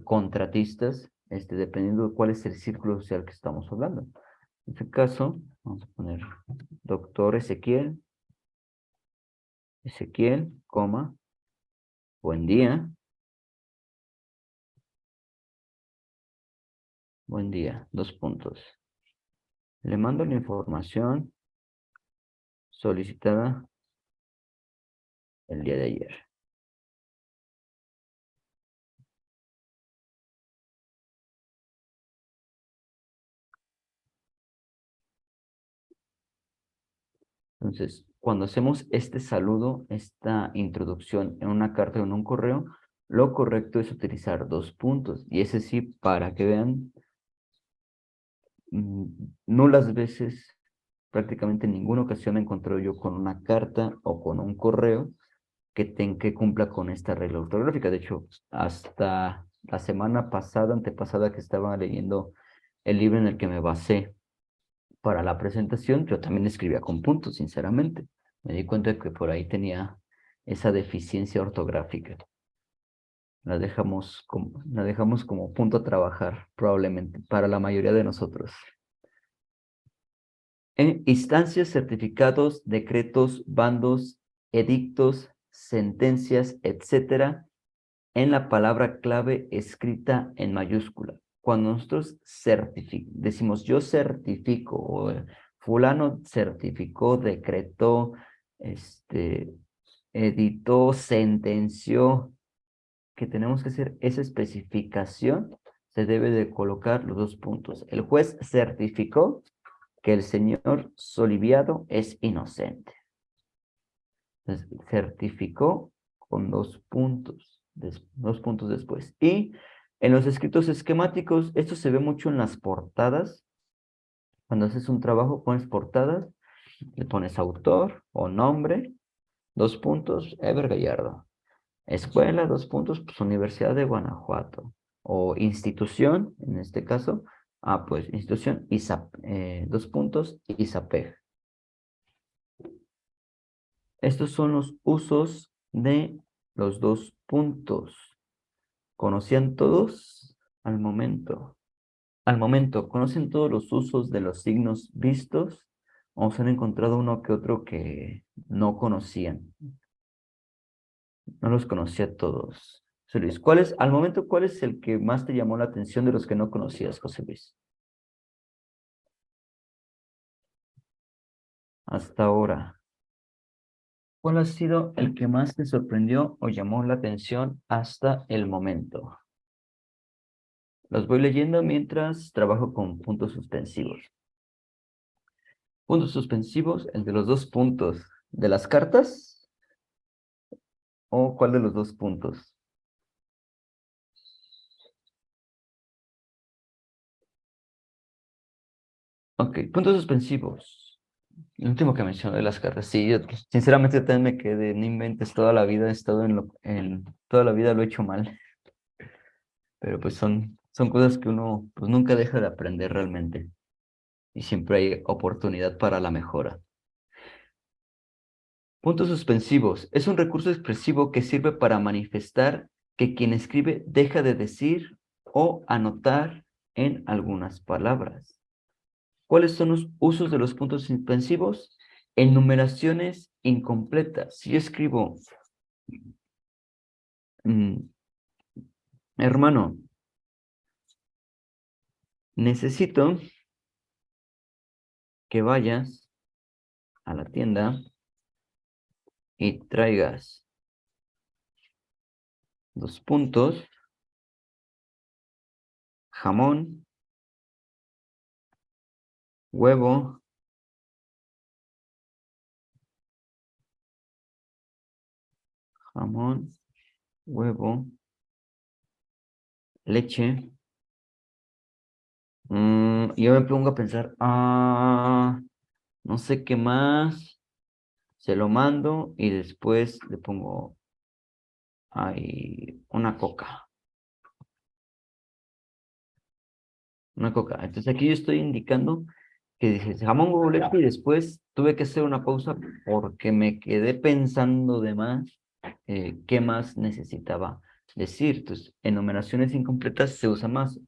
contratistas, dependiendo de cuál es el círculo social que estamos hablando. En este caso, vamos a poner doctor Ezequiel, coma, buen día, 2 puntos. Le mando la información solicitada el día de ayer. Entonces, cuando hacemos este saludo, esta introducción en una carta o en un correo, lo correcto es utilizar 2 puntos. Y ese sí, para que vean, nulas veces, prácticamente en ninguna ocasión me encontré yo con una carta o con un correo que cumpla con esta regla ortográfica. De hecho, hasta la semana pasada, antepasada, que estaba leyendo el libro en el que me basé para la presentación, yo también escribía con puntos, sinceramente. Me di cuenta de que por ahí tenía esa deficiencia ortográfica. La dejamos como punto a trabajar, probablemente, para la mayoría de nosotros. Instancias, certificados, decretos, bandos, edictos, sentencias, etcétera, en la palabra clave escrita en mayúscula. Cuando nosotros decimos yo certifico, o fulano certificó, decretó, editó, sentenció, que tenemos que hacer esa especificación, se debe de colocar los 2 puntos. El juez certificó que el señor Soliviado es inocente. Entonces, certificó con 2 puntos, 2 puntos después. Y en los escritos esquemáticos, esto se ve mucho en las portadas. Cuando haces un trabajo, pones portadas, le pones autor o nombre, Dos puntos, Ever Gallardo. Escuela, dos puntos, pues Universidad de Guanajuato. O institución, en este caso, pues institución, dos puntos, ISAPEG. Estos son los usos de los dos puntos. ¿Conocían todos? Al momento. Al momento, ¿conocen todos los usos de los signos vistos? ¿O se han encontrado uno que otro que no conocían? No los conocía todos. José Luis, al momento, cuál es el que más te llamó la atención de los que no conocías, José Luis? Hasta ahora. ¿Cuál ha sido el que más te sorprendió o llamó la atención hasta el momento? Los voy leyendo mientras trabajo con puntos suspensivos. Puntos suspensivos, el de los dos puntos. ¿De las cartas? ¿O cuál de los dos puntos? Ok, puntos suspensivos. El último que mencioné de las cartas. Sí, yo sinceramente también me quedé, no inventes, toda la vida he estado toda la vida lo he hecho mal. Pero pues son cosas que uno pues nunca deja de aprender realmente. Y siempre hay oportunidad para la mejora. Puntos suspensivos. Es un recurso expresivo que sirve para manifestar que quien escribe deja de decir o anotar en algunas palabras. ¿Cuáles son los usos de los puntos suspensivos? Enumeraciones incompletas. Si yo escribo, hermano, necesito que vayas a la tienda y traigas dos puntos, jamón, huevo, jamón, huevo, leche. Y yo me pongo a pensar, no sé qué más, se lo mando y después le pongo ahí una coca. Una coca. Entonces aquí yo estoy indicando que dije jamón, huevo, leche y después tuve que hacer una pausa porque me quedé pensando de más qué más necesitaba decir. Entonces, enumeraciones incompletas se usa más.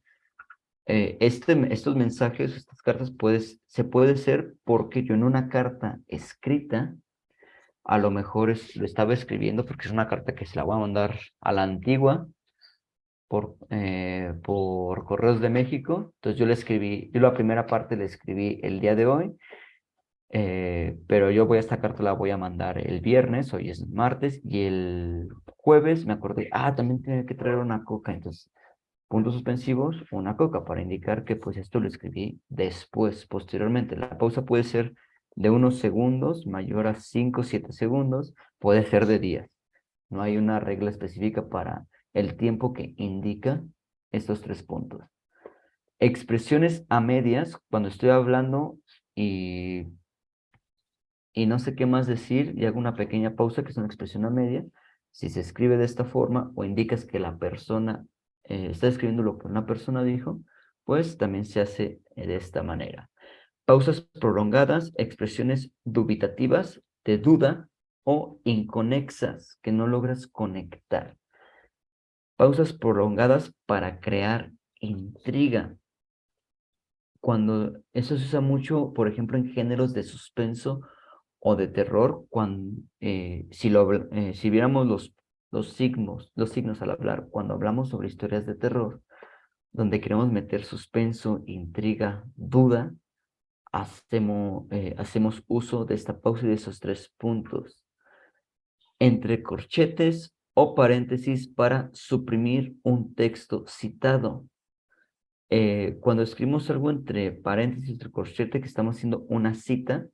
Estos mensajes, estas cartas, se puede ser porque yo en una carta escrita, a lo mejor lo estaba escribiendo porque es una carta que se la voy a mandar a la antigua por Correos de México. Entonces yo la primera parte la escribí el día de hoy, pero esta carta la voy a mandar el viernes, hoy es martes, y el jueves me acordé, también tenía que traer una coca, entonces puntos suspensivos, una coca, para indicar que pues esto lo escribí después, posteriormente. La pausa puede ser de unos segundos, mayor a 5 o 7 segundos, puede ser de días. No hay una regla específica para el tiempo que indica estos tres puntos. Expresiones a medias, cuando estoy hablando y, y no sé qué más decir y hago una pequeña pausa, que es una expresión a media. Si se escribe de esta forma o indicas que la persona está escribiendo lo que una persona dijo, pues también se hace de esta manera. Pausas prolongadas, expresiones dubitativas, de duda o inconexas, que no logras conectar. Pausas prolongadas para crear intriga. Cuando eso se usa mucho, por ejemplo, en géneros de suspenso o de terror, si viéramos los signos al hablar, cuando hablamos sobre historias de terror, donde queremos meter suspenso, intriga, duda, hacemos uso de esta pausa y de esos tres puntos. Entre corchetes o paréntesis para suprimir un texto citado. Cuando escribimos algo entre paréntesis, entre corchete, que estamos haciendo una cita,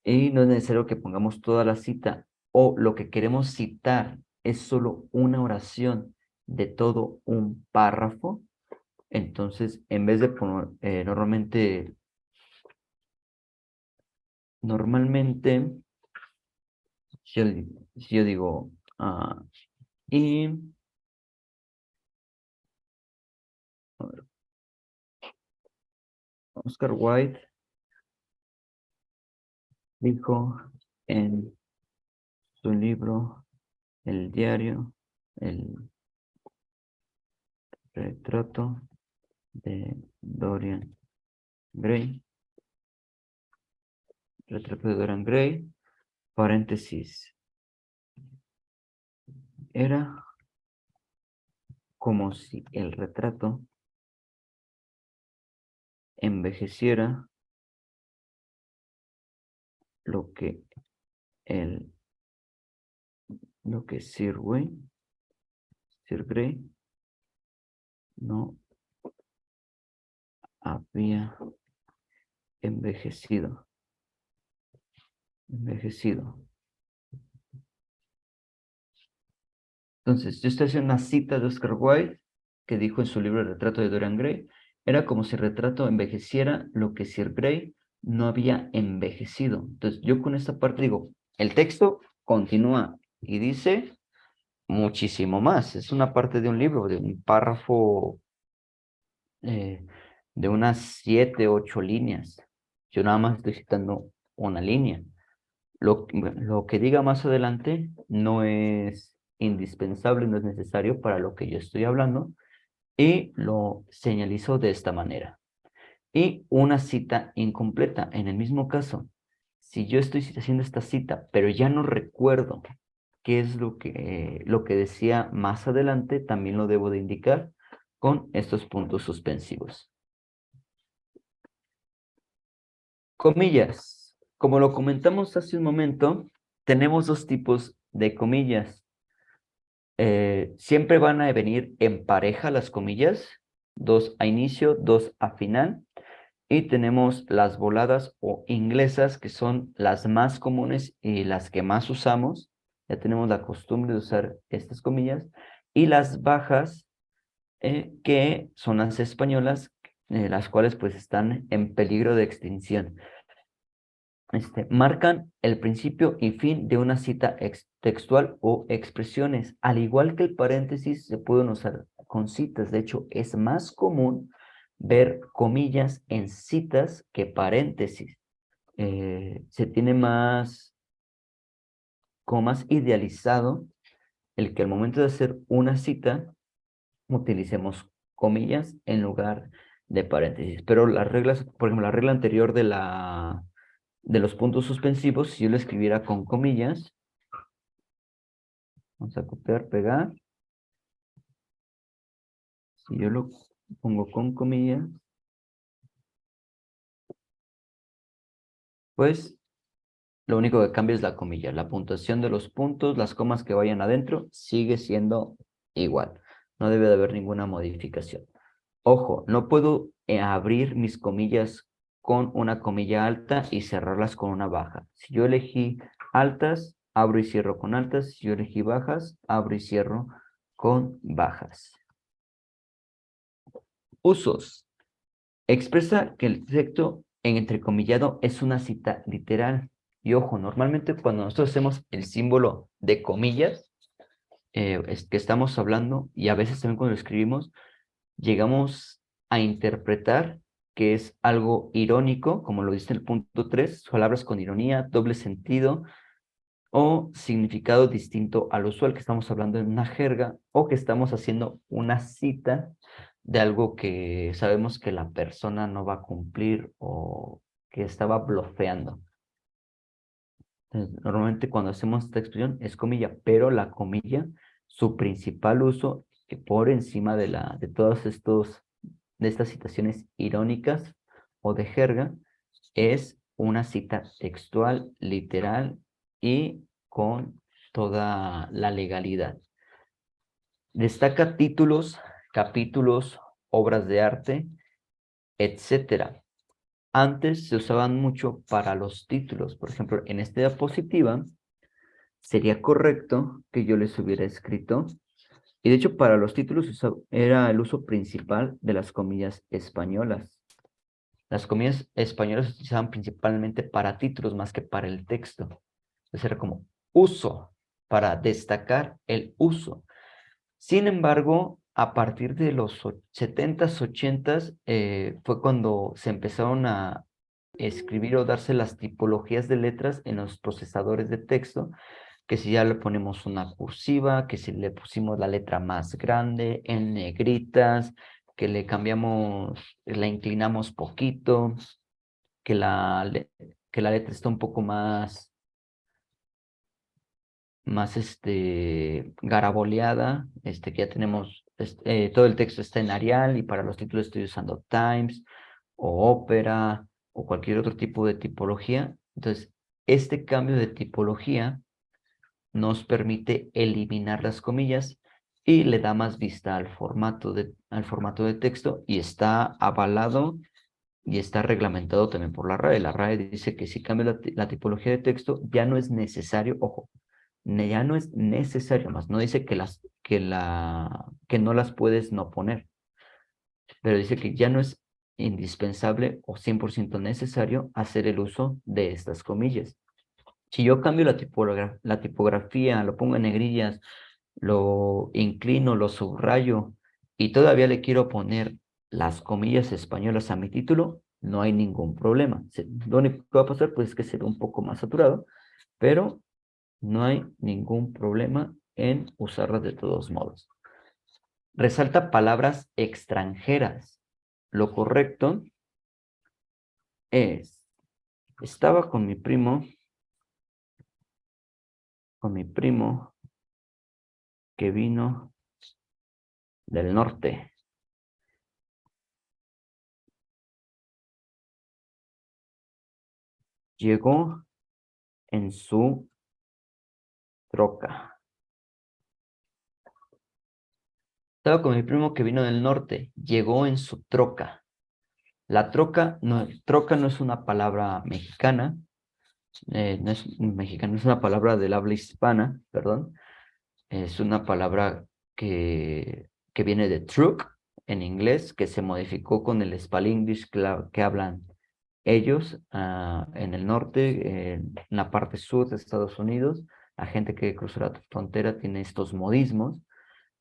y no es necesario que pongamos toda la cita, o lo que queremos citar es solo una oración de todo un párrafo, entonces en vez de poner, normalmente Si yo digo, y, a ver, Oscar Wilde dijo en su libro, El diario, el retrato de Dorian Gray, retrato de Dorian Gray, paréntesis, era como si el retrato envejeciera lo que el, lo que Sir Grey no había envejecido. Entonces, yo estoy haciendo una cita de Oscar Wilde que dijo en su libro El retrato de Dorian Gray, era como si el retrato envejeciera lo que Sir Grey no había envejecido. Entonces, yo con esta parte digo, el texto continúa y dice muchísimo más. Es una parte de un libro, de un párrafo de unas 7, 8 líneas. Yo nada más estoy citando una línea. Lo que diga más adelante no es indispensable, no es necesario para lo que yo estoy hablando y lo señalizo de esta manera. Y una cita incompleta. En el mismo caso, si yo estoy haciendo esta cita, pero ya no recuerdo qué es lo que decía más adelante, también lo debo de indicar con estos puntos suspensivos. Comillas. Como lo comentamos hace un momento, tenemos dos tipos de comillas. Siempre van a venir en pareja las comillas, dos a inicio, dos a final. Y tenemos las voladas o inglesas, que son las más comunes y las que más usamos. Ya tenemos la costumbre de usar estas comillas. Y las bajas, que son las españolas, las cuales pues están en peligro de extinción. Marcan el principio y fin de una cita textual o expresiones. Al igual que el paréntesis, se pueden usar con citas. De hecho, es más común ver comillas en citas que paréntesis. Se tiene como más idealizado el que al momento de hacer una cita utilicemos comillas en lugar de paréntesis. Pero las reglas, por ejemplo, la regla anterior de los puntos suspensivos, si yo lo escribiera con comillas, vamos a copiar, pegar, si yo lo pongo con comillas, pues lo único que cambia es la comilla. La puntuación de los puntos, las comas que vayan adentro, sigue siendo igual. No debe de haber ninguna modificación. Ojo, no puedo abrir mis comillas con una comilla alta y cerrarlas con una baja. Si yo elegí altas, abro y cierro con altas. Si yo elegí bajas, abro y cierro con bajas. Usos. Expresa que el texto en entrecomillado es una cita literal. Y ojo, normalmente cuando nosotros hacemos el símbolo de comillas, es que estamos hablando, y a veces también cuando lo escribimos, llegamos a interpretar que es algo irónico, como lo dice el punto 3, palabras con ironía, doble sentido o significado distinto al usual, que estamos hablando en una jerga o que estamos haciendo una cita de algo que sabemos que la persona no va a cumplir o que estaba blofeando. Entonces, normalmente cuando hacemos esta expresión es comilla, pero la comilla, su principal uso, por encima de todos de estas citaciones irónicas o de jerga, es una cita textual, literal y con toda la legalidad. Destaca títulos, capítulos, obras de arte, etcétera. Antes se usaban mucho para los títulos. Por ejemplo, en esta diapositiva sería correcto que yo les hubiera escrito, y de hecho para los títulos era el uso principal de las comillas españolas. Las comillas españolas se utilizaban principalmente para títulos más que para el texto. Entonces era como uso, para destacar el uso. Sin embargo, a partir de los 70s, 80s, fue cuando se empezaron a escribir o darse las tipologías de letras en los procesadores de texto, que si ya le ponemos una cursiva, que si le pusimos la letra más grande, en negritas, que le cambiamos, la inclinamos poquito, que que la letra está un poco más garaboleada, que ya tenemos, todo el texto está en Arial y para los títulos estoy usando Times o Opera o cualquier otro tipo de tipología. Entonces, este cambio de tipología nos permite eliminar las comillas y le da más vista al formato de texto y está avalado y está reglamentado también por la RAE. La RAE dice que si cambia la tipología de texto ya no es necesario, ojo, ya no es necesario más, no dice que no las puedes no poner, pero dice que ya no es indispensable o 100% necesario hacer el uso de estas comillas. Si yo cambio la tipografía, lo pongo en negrillas, lo inclino, lo subrayo y todavía le quiero poner las comillas españolas a mi título, no hay ningún problema. Lo único que va a pasar pues es que se ve un poco más saturado, pero no hay ningún problema en usarlas de todos modos. Resalta palabras extranjeras. Lo correcto es, estaba con mi primo que vino del norte. Llegó en su troca. Estaba con mi primo que vino del norte. Llegó en su troca. La troca no es una palabra mexicana. No es mexicana, es una palabra del habla hispana, perdón. Es una palabra que viene de truck en inglés, que se modificó con el Spanglish que hablan ellos en el norte, en la parte sur de Estados Unidos. La gente que cruza la frontera tiene estos modismos,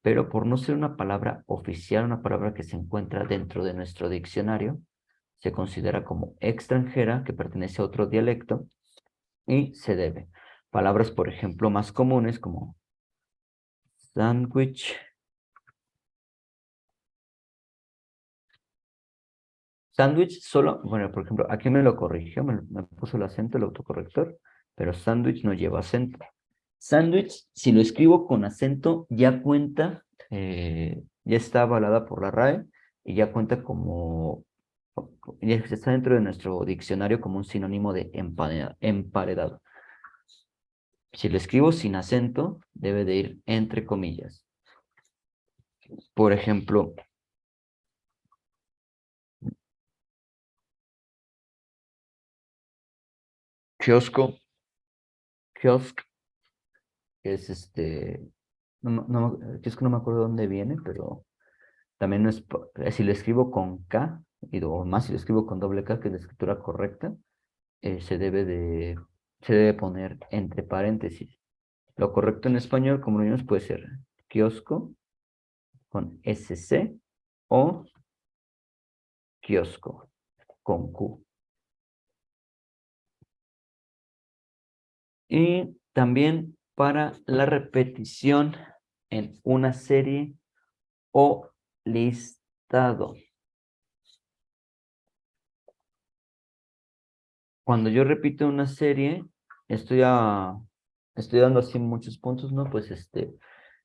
pero por no ser una palabra oficial, una palabra que se encuentra dentro de nuestro diccionario, se considera como extranjera, que pertenece a otro dialecto, y se debe. Palabras, por ejemplo, más comunes como sándwich, sándwich solo, bueno, por ejemplo, aquí me lo corrigió, me puso el acento, el autocorrector, pero sándwich no lleva acento. Sándwich, si lo escribo con acento, ya cuenta, ya está avalada por la RAE y ya cuenta ya está dentro de nuestro diccionario como un sinónimo de emparedado. Si lo escribo sin acento, debe de ir entre comillas. Por ejemplo, kiosco, kiosk, que es que es que no me acuerdo dónde viene, pero también no es, si lo escribo con K, o más si lo escribo con doble K, que es la escritura correcta, se debe poner entre paréntesis. Lo correcto en español, como lo vimos, puede ser kiosco con SC o kiosco con Q. Y también para la repetición en una serie o listado. Cuando yo repito una serie, estoy, estoy dando así muchos puntos, ¿no? Pues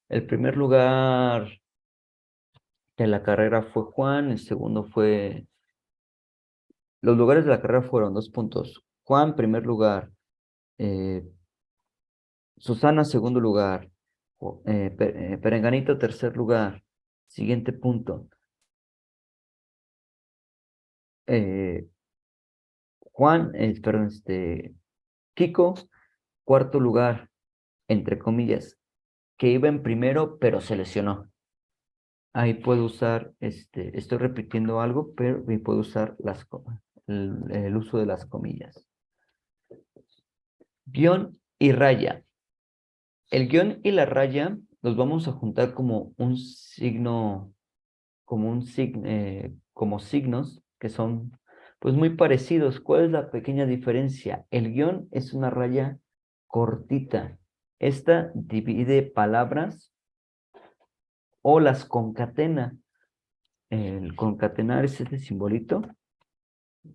el primer lugar de la carrera fue Juan, el segundo fue, los lugares de la carrera fueron 2 puntos. Juan, primer lugar, eh, Susana, segundo lugar, Perenganito, tercer lugar. Siguiente punto. Eh, Juan, perdón, Kiko, cuarto lugar, entre comillas, que iba en primero, pero se lesionó. Ahí puedo usar, estoy repitiendo algo, pero ahí puedo usar el uso de las comillas. Guión y raya. El guión y la raya los vamos a juntar como un signo, como signos que son pues muy parecidos. ¿Cuál es la pequeña diferencia? El guión es una raya cortita. Esta divide palabras o las concatena. El concatenar es este simbolito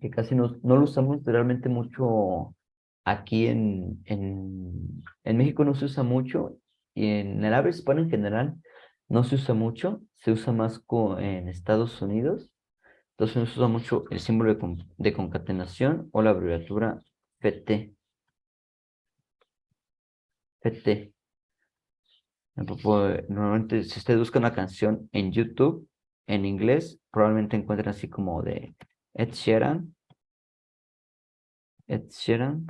que casi no lo usamos realmente mucho aquí en México no se usa mucho y en el habla hispana en general no se usa mucho, se usa más en Estados Unidos. Entonces no se usa mucho el símbolo de concatenación o la abreviatura FT. FT. Normalmente, si usted busca una canción en YouTube, en inglés, probablemente encuentren así como de Ed Sheeran, Ed Sheeran,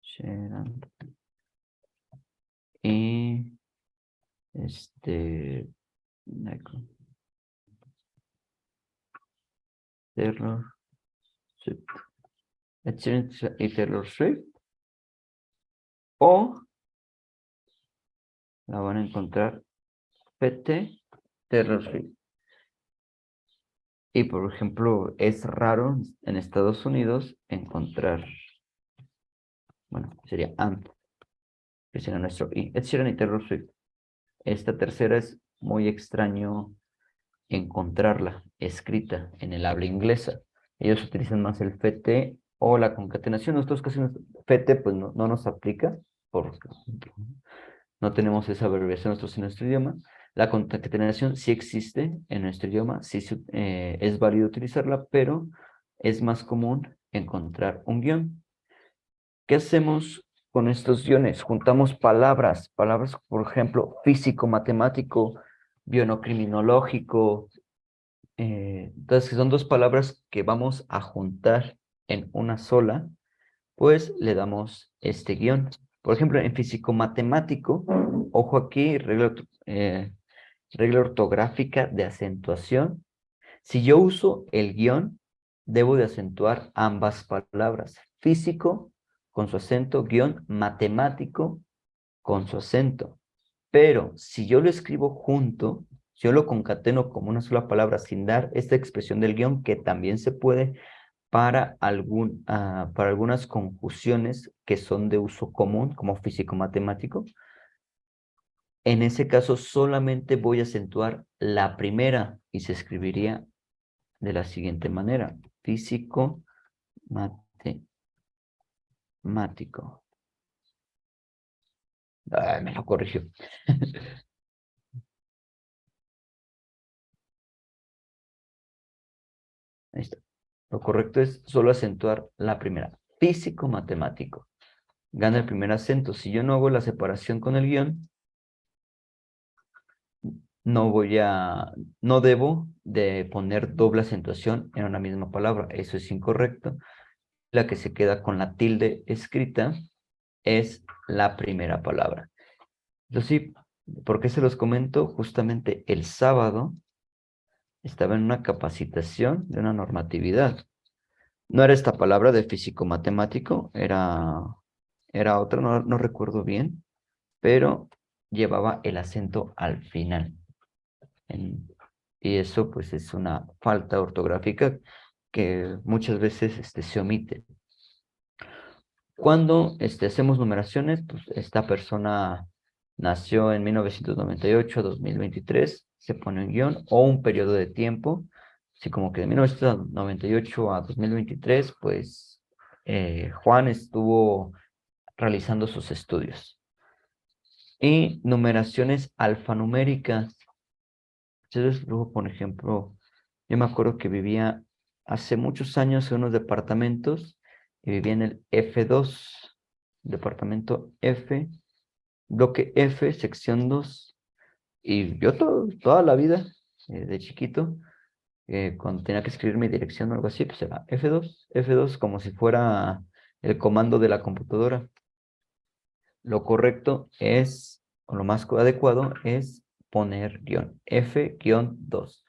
Sheeran, y este, Taylor Swift, Ed Sheeran y Taylor Swift, o la van a encontrar PT Taylor Swift. Y por ejemplo, es raro en Estados Unidos encontrar, bueno, sería ANT, que sería nuestro I, Ed Sheeran y Taylor Swift. Esta tercera es muy extraño encontrarla escrita en el habla inglesa. Ellos utilizan más el FT o la concatenación. Nosotros casi FT pues no nos aplica porque no tenemos esa abreviación nosotros en nuestro idioma. La concatenación sí existe en nuestro idioma, sí es válido utilizarla, pero es más común encontrar un guión. ¿Qué hacemos con estos guiones? Juntamos palabras, por ejemplo, físico, matemático, bionocriminológico. Entonces, que son dos palabras que vamos a juntar en una sola, pues le damos este guión. Por ejemplo, en físico matemático, ojo aquí, regla ortográfica de acentuación. Si yo uso el guión, debo de acentuar ambas palabras. Físico con su acento, guión matemático con su acento. Pero si yo lo escribo junto, si yo lo concateno como una sola palabra sin dar esta expresión del guión, que también se puede para algunas conjunciones que son de uso común, como físico-matemático, en ese caso solamente voy a acentuar la primera y se escribiría de la siguiente manera. Físico-matemático. Me lo corrigió. Ahí está. Lo correcto es solo acentuar la primera. Físico-matemático. Gana el primer acento. Si yo no hago la separación con el guión, no debo de poner doble acentuación en una misma palabra. Eso es incorrecto. La que se queda con la tilde escrita es la primera palabra. Entonces, sí, ¿por qué se los comento? Justamente el sábado estaba en una capacitación de una normatividad. No era esta palabra de físico-matemático, era otra, no recuerdo bien, pero llevaba el acento al final. Y eso pues es una falta ortográfica que muchas veces se omite. Cuando hacemos numeraciones, pues esta persona nació en 1998 a 2023, se pone un guión o un periodo de tiempo, así como que de 1998 a 2023, pues Juan estuvo realizando sus estudios. Y numeraciones alfanuméricas. Entonces, luego, por ejemplo, yo me acuerdo que vivía hace muchos años en unos departamentos y vivía en el F2, departamento F, bloque F, sección 2. Y yo toda la vida, de chiquito, cuando tenía que escribir mi dirección o algo así, pues era F2 como si fuera el comando de la computadora. Lo correcto es, o lo más adecuado es poner guión, F-2.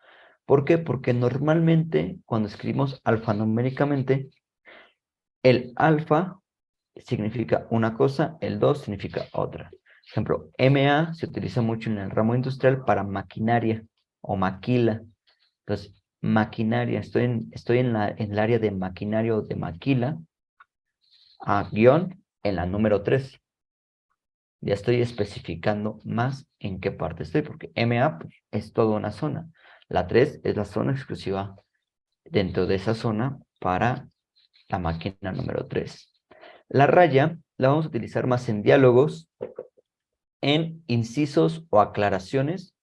¿Por qué? Porque normalmente cuando escribimos alfanuméricamente, el alfa significa una cosa, el 2 significa otra. Por ejemplo, MA se utiliza mucho en el ramo industrial para maquinaria o maquila. Entonces, maquinaria, estoy en el área de maquinaria o de maquila, a guión en la número 3. Ya estoy especificando más en qué parte estoy, porque MA pues, es toda una zona. La 3 es la zona exclusiva dentro de esa zona para la máquina número 3. La raya la vamos a utilizar más en diálogos, en incisos o aclaraciones.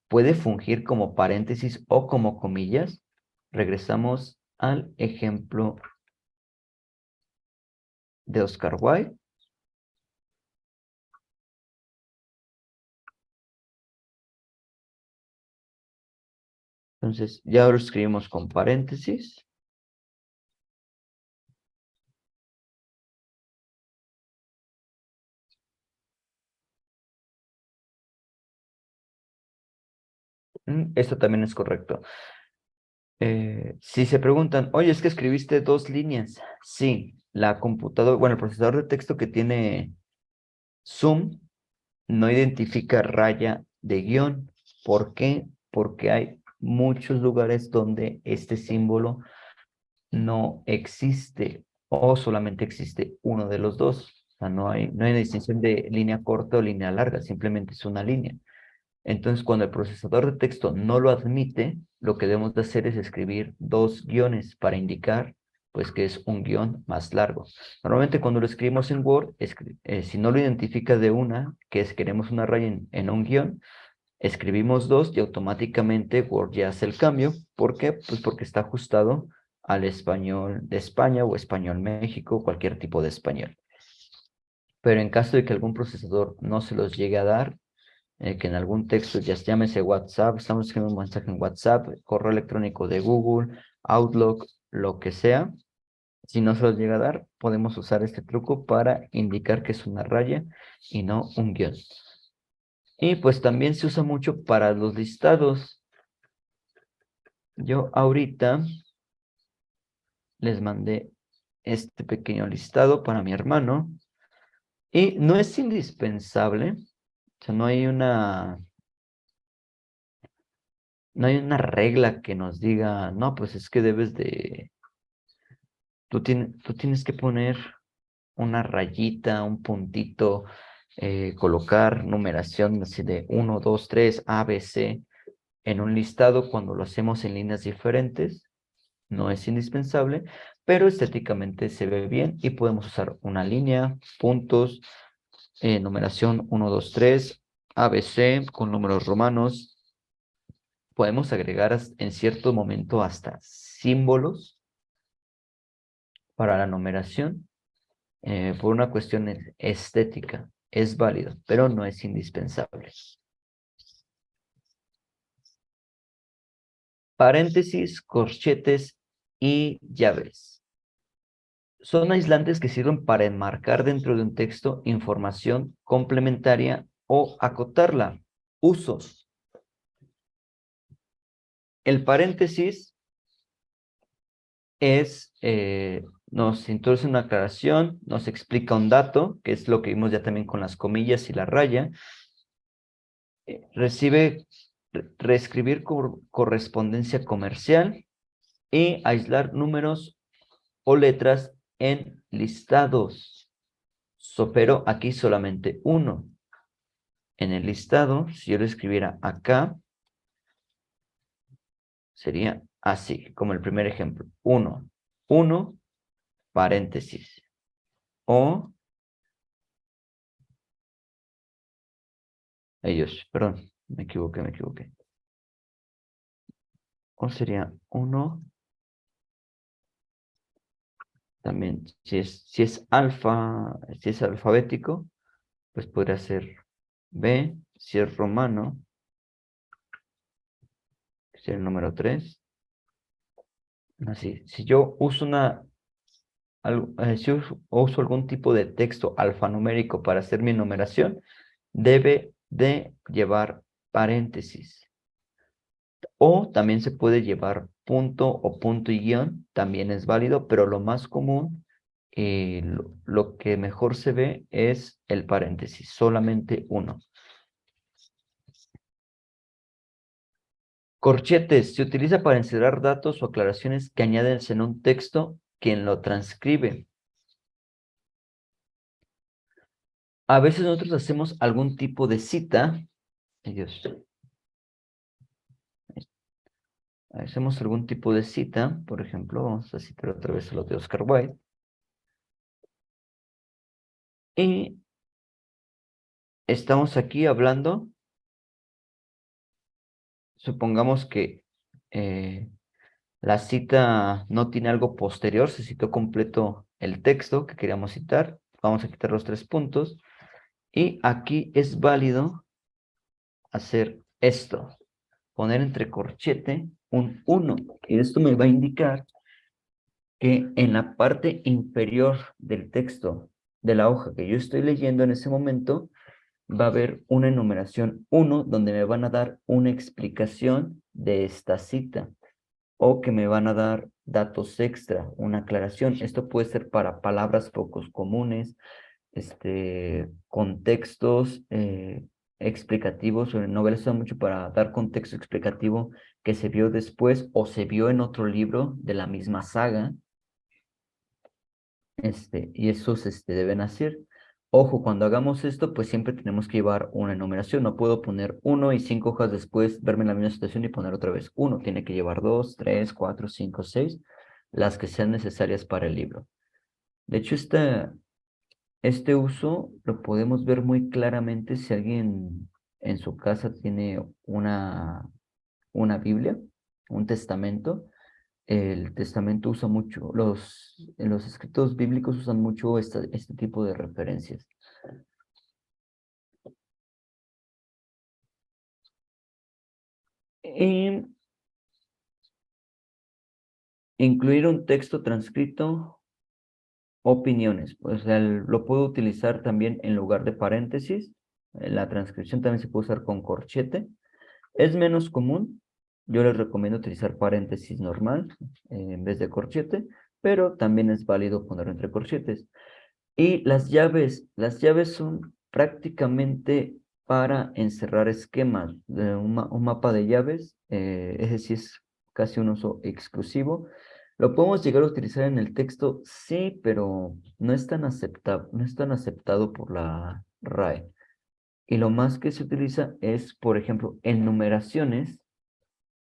Puede fungir como paréntesis o como comillas. Regresamos al ejemplo de Oscar Wilde. Entonces, ya lo escribimos con paréntesis. Esto también es correcto. Si se preguntan, oye, es que escribiste 2 líneas. Sí, la computadora, bueno, el procesador de texto que tiene Zoom no identifica raya de guión. ¿Por qué? Porque hay muchos lugares donde este símbolo no existe o solamente existe uno de los dos. O sea, no hay una distinción de línea corta o línea larga, simplemente es una línea. Entonces, cuando el procesador de texto no lo admite, lo que debemos de hacer es escribir 2 guiones para indicar pues que es un guión más largo. Normalmente cuando lo escribimos en Word, si no lo identifica de una, que es queremos una raya en un guión, escribimos 2 y automáticamente Word ya hace el cambio. ¿Por qué? Pues porque está ajustado al español de España o español México, cualquier tipo de español. Pero en caso de que algún procesador no se los llegue a dar, que en algún texto, ya llámese WhatsApp, estamos escribiendo un mensaje en WhatsApp, correo electrónico de Google, Outlook, lo que sea, si no se los llega a dar, podemos usar este truco para indicar que es una raya y no un guión. Y pues también se usa mucho para los listados. Yo ahorita les mandé este pequeño listado para mi hermano y no es indispensable, o sea, no hay una regla que nos diga, no, pues es que tú tienes que poner una rayita, un puntito, colocar numeración así de 1, 2, 3, A, B, C en un listado cuando lo hacemos en líneas diferentes. No es indispensable, pero estéticamente se ve bien y podemos usar una línea, puntos, numeración 1, 2, 3, ABC con números romanos. Podemos agregar en cierto momento hasta símbolos para la numeración por una cuestión estética. Es válido, pero no es indispensable. Paréntesis, corchetes y llaves. Son aislantes que sirven para enmarcar dentro de un texto información complementaria o acotarla. Usos. El paréntesis nos introduce una aclaración, nos explica un dato, que es lo que vimos ya también con las comillas y la raya. Reescribir correspondencia comercial y aislar números o letras en listados. Pero aquí solamente uno. En el listado, si yo lo escribiera acá, sería así, como el primer ejemplo. 1, 1, paréntesis. O perdón, me equivoqué. O sería 1, también, si es alfabético, pues podría ser B, si es romano, sería el número 3. Así, si yo uso si uso algún tipo de texto alfanumérico para hacer mi numeración, debe de llevar paréntesis. O también se puede llevar punto o punto y guión, también es válido, pero lo más común lo que mejor se ve es el paréntesis, solamente uno. Corchetes se utiliza para encerrar datos o aclaraciones que añaden en un texto quien lo transcribe. A veces nosotros hacemos algún tipo de cita. Ay, Dios. Hacemos algún tipo de cita. Por ejemplo, vamos a citar otra vez a lo de Oscar Wilde. Y estamos aquí hablando. Supongamos que la cita no tiene algo posterior, se citó completo el texto que queríamos citar. Vamos a quitar los 3 puntos. Y aquí es válido hacer esto. Poner entre corchete un 1. Y esto me va a indicar que en la parte inferior del texto de la hoja que yo estoy leyendo en ese momento, va a haber una enumeración 1 donde me van a dar una explicación de esta cita o que me van a dar datos extra, una aclaración. Esto puede ser para palabras pocos comunes, contextos explicativos. En novelas se usa mucho para dar contexto explicativo que se vio después o se vio en otro libro de la misma saga. Y esos deben hacer. Ojo, cuando hagamos esto, pues siempre tenemos que llevar una enumeración. No puedo poner 1 y 5 hojas después, verme en la misma situación y poner otra vez 1. Tiene que llevar 2, 3, 4, 5, 6, las que sean necesarias para el libro. De hecho, este uso lo podemos ver muy claramente si alguien en su casa tiene una Biblia, un testamento. El testamento usa mucho, los escritos bíblicos usan mucho este tipo de referencias. Y incluir un texto transcrito, opiniones. O sea, lo puedo utilizar también en lugar de paréntesis. La transcripción también se puede usar con corchete. Es menos común. Yo les recomiendo utilizar paréntesis normal en vez de corchete, pero también es válido ponerlo entre corchetes. Y las llaves son prácticamente para encerrar esquemas. Un mapa de llaves, ese sí es casi un uso exclusivo. ¿Lo podemos llegar a utilizar en el texto? Sí, pero no es tan aceptado por la RAE. Y lo más que se utiliza es, por ejemplo, en numeraciones,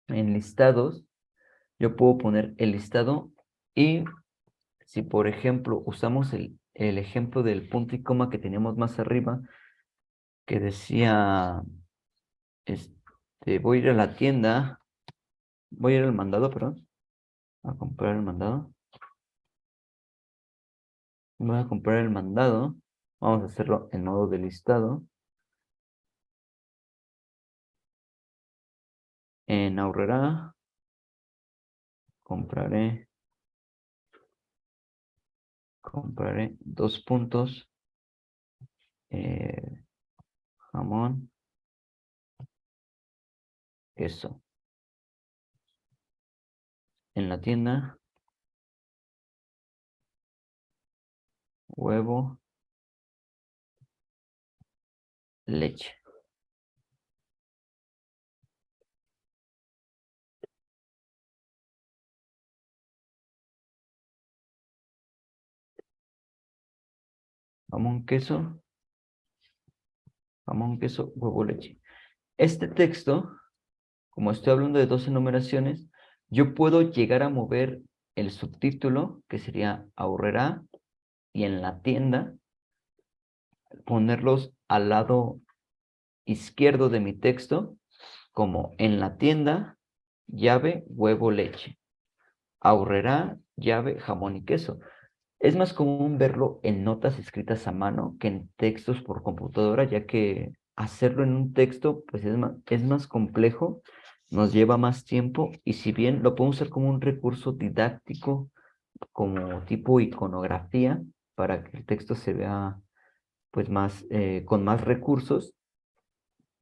en listados. Yo puedo poner el listado y si, por ejemplo, usamos el ejemplo del punto y coma que teníamos más arriba, que decía, voy a ir a la tienda, voy a ir al mandado, perdón, a comprar el mandado. Voy a comprar el mandado. Vamos a hacerlo en modo de listado. En Aurrera, compraré 2 puntos, jamón, queso. En la tienda, huevo, leche. Jamón, queso, huevo, leche. Este texto, como estoy hablando de 2 enumeraciones, yo puedo llegar a mover el subtítulo, que sería Aurrera, y en la tienda, ponerlos al lado izquierdo de mi texto, como en la tienda, llave, huevo, leche. Aurrera, llave, jamón y queso. Es más común verlo en notas escritas a mano que en textos por computadora, ya que hacerlo en un texto pues es más complejo, nos lleva más tiempo y si bien lo podemos usar como un recurso didáctico, como tipo iconografía, para que el texto se vea pues más, con más recursos,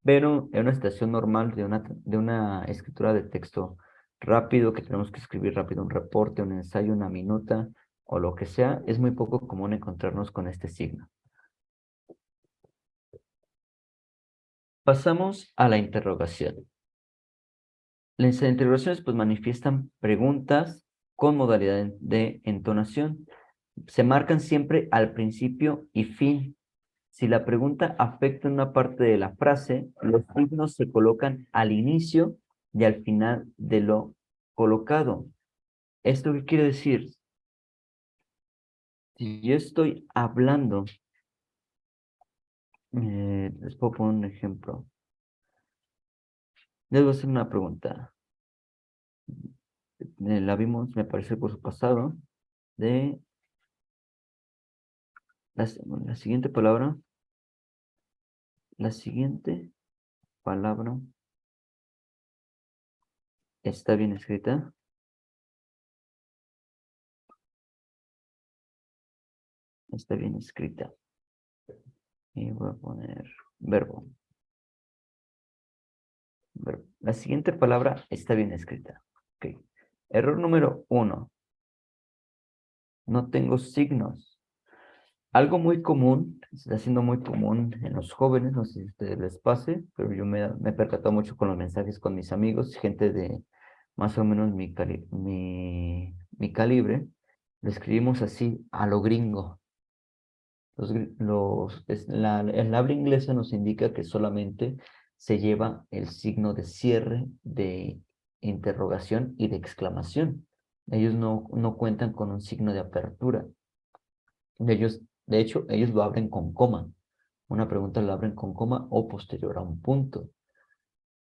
pero en una situación normal de una escritura de texto rápido, que tenemos que escribir rápido un reporte, un ensayo, una minuta, o lo que sea, es muy poco común encontrarnos con este signo. Pasamos a la interrogación. Las interrogaciones pues manifiestan preguntas con modalidad de entonación. Se marcan siempre al principio y fin. Si la pregunta afecta una parte de la frase, los signos se colocan al inicio y al final de lo colocado. ¿Esto qué quiere decir? Si yo estoy hablando, les puedo poner un ejemplo. Les voy a hacer una pregunta. La vimos, me parece, el curso pasado, de la siguiente palabra. La siguiente palabra está bien escrita. Está bien escrita. Y voy a poner verbo. La siguiente palabra está bien escrita. Ok. Error número 1. No tengo signos. Algo muy común, está siendo muy común en los jóvenes, no sé si a ustedes les pase, pero yo me he percatado mucho con los mensajes con mis amigos, gente de más o menos mi calibre. Lo escribimos así, a lo gringo. El habla inglesa nos indica que solamente se lleva el signo de cierre, de interrogación y de exclamación. Ellos no cuentan con un signo de apertura. De hecho, ellos lo abren con coma. Una pregunta la abren con coma o posterior a un punto,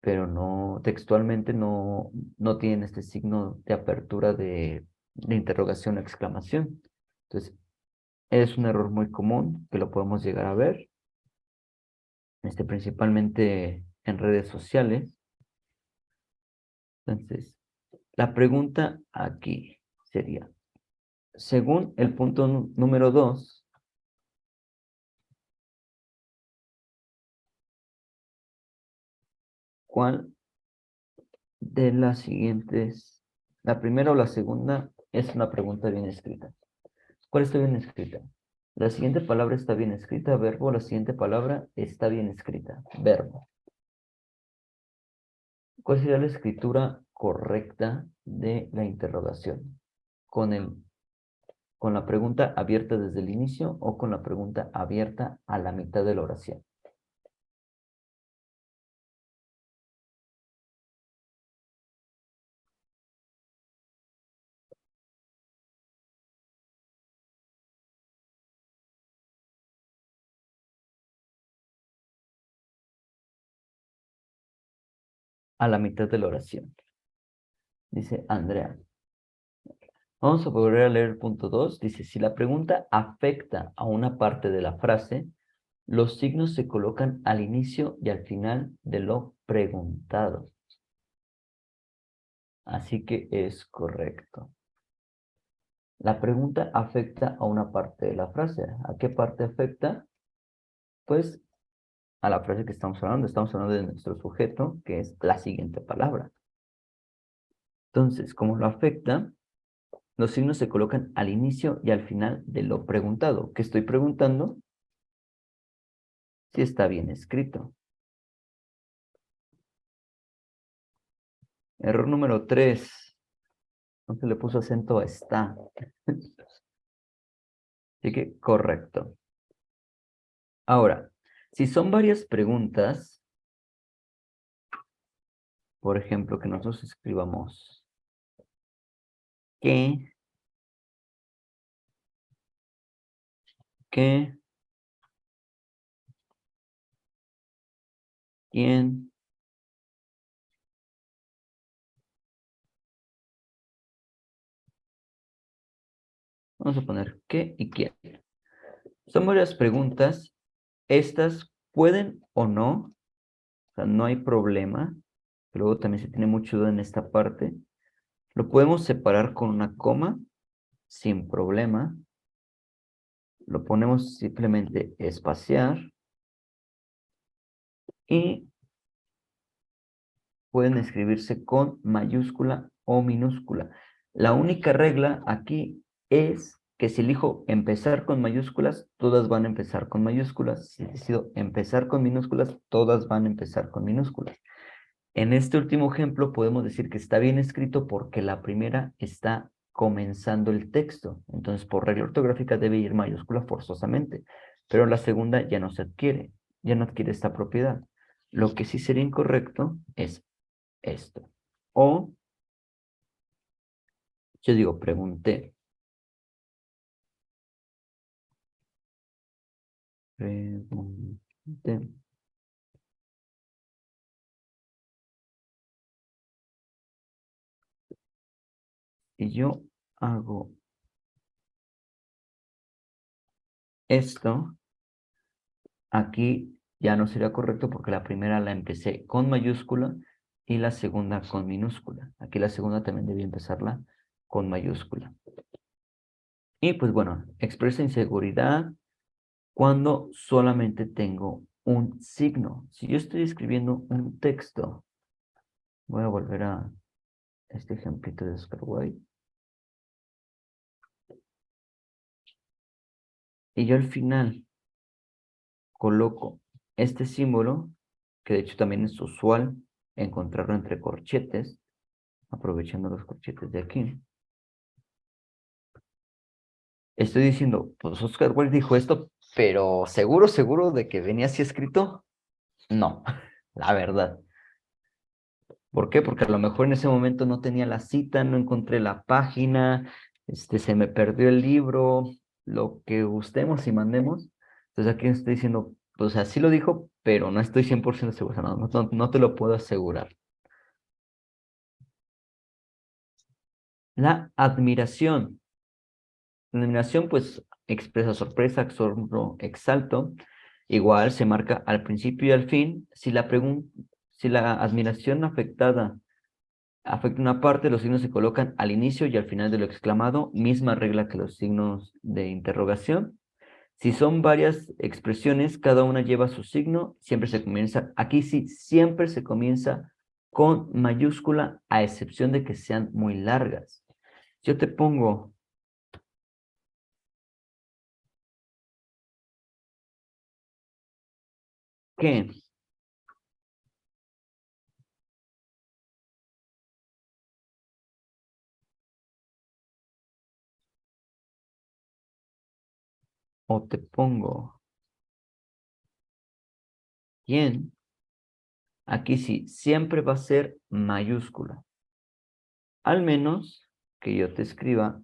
pero no, textualmente no tienen este signo de apertura de interrogación o exclamación. Entonces, es un error muy común que lo podemos llegar a ver, principalmente en redes sociales. Entonces, la pregunta aquí sería, según el punto número 2, ¿cuál de las siguientes, la primera o la segunda, es una pregunta bien escrita? ¿Cuál está bien escrita? La siguiente palabra está bien escrita, verbo. La siguiente palabra está bien escrita, verbo. ¿Cuál sería la escritura correcta de la interrogación? ¿Con la pregunta abierta desde el inicio o con la pregunta abierta a la mitad de la oración? A la mitad de la oración. Dice Andrea. Vamos a volver a leer el punto 2. Dice, si la pregunta afecta a una parte de la frase, los signos se colocan al inicio y al final de lo preguntado. Así que es correcto. La pregunta afecta a una parte de la frase. ¿A qué parte afecta? Pues a la frase que estamos hablando. Estamos hablando de nuestro sujeto, que es la siguiente palabra. Entonces, como lo afecta, los signos se colocan al inicio y al final de lo preguntado. ¿Qué estoy preguntando? Si está bien escrito. Error número 3. No se le puso acento a está. Así que correcto. Ahora, si son varias preguntas, por ejemplo, que nosotros escribamos ¿qué? ¿Qué? ¿Quién? Vamos a poner ¿qué y quién? Son varias preguntas. Estas pueden o no, o sea, no hay problema. Luego también se tiene mucho duda en esta parte. Lo podemos separar con una coma, sin problema. Lo ponemos simplemente espaciar. Y pueden escribirse con mayúscula o minúscula. La única regla aquí es que si elijo empezar con mayúsculas, todas van a empezar con mayúsculas. Si decido empezar con minúsculas, todas van a empezar con minúsculas. En este último ejemplo podemos decir que está bien escrito porque la primera está comenzando el texto. Entonces, por regla ortográfica debe ir mayúscula forzosamente. Pero la segunda ya no se adquiere, ya no adquiere esta propiedad. Lo que sí sería incorrecto es esto. O, yo digo, pregunté. Pregunté. Si yo hago esto, aquí ya no sería correcto porque la primera la empecé con mayúscula y la segunda con minúscula. Aquí la segunda también debía empezarla con mayúscula. Y pues bueno, expresa inseguridad cuando solamente tengo un signo. Si yo estoy escribiendo un texto, voy a volver a este ejemplito de Oscar Wilde. Y yo al final coloco este símbolo, que de hecho también es usual encontrarlo entre corchetes, aprovechando los corchetes de aquí. Estoy diciendo, pues Oscar Wilde dijo esto, pero seguro, seguro de que venía así escrito. No, la verdad. ¿Por qué? Porque a lo mejor en ese momento no tenía la cita, no encontré la página, se me perdió el libro, lo que gustemos y mandemos. Entonces aquí estoy diciendo, pues así lo dijo, pero no estoy 100% seguro. O sea, no te lo puedo asegurar. La admiración. La admiración, pues, expresa sorpresa, asombro, exalto. Igual se marca al principio y al fin. Si la admiración afecta una parte, los signos se colocan al inicio y al final de lo exclamado, misma regla que los signos de interrogación. Si son varias expresiones, cada una lleva su signo, siempre se comienza, aquí sí, siempre se comienza con mayúscula, a excepción de que sean muy largas. Yo te pongo que, o te pongo quién, aquí sí, siempre va a ser mayúscula. Al menos que yo te escriba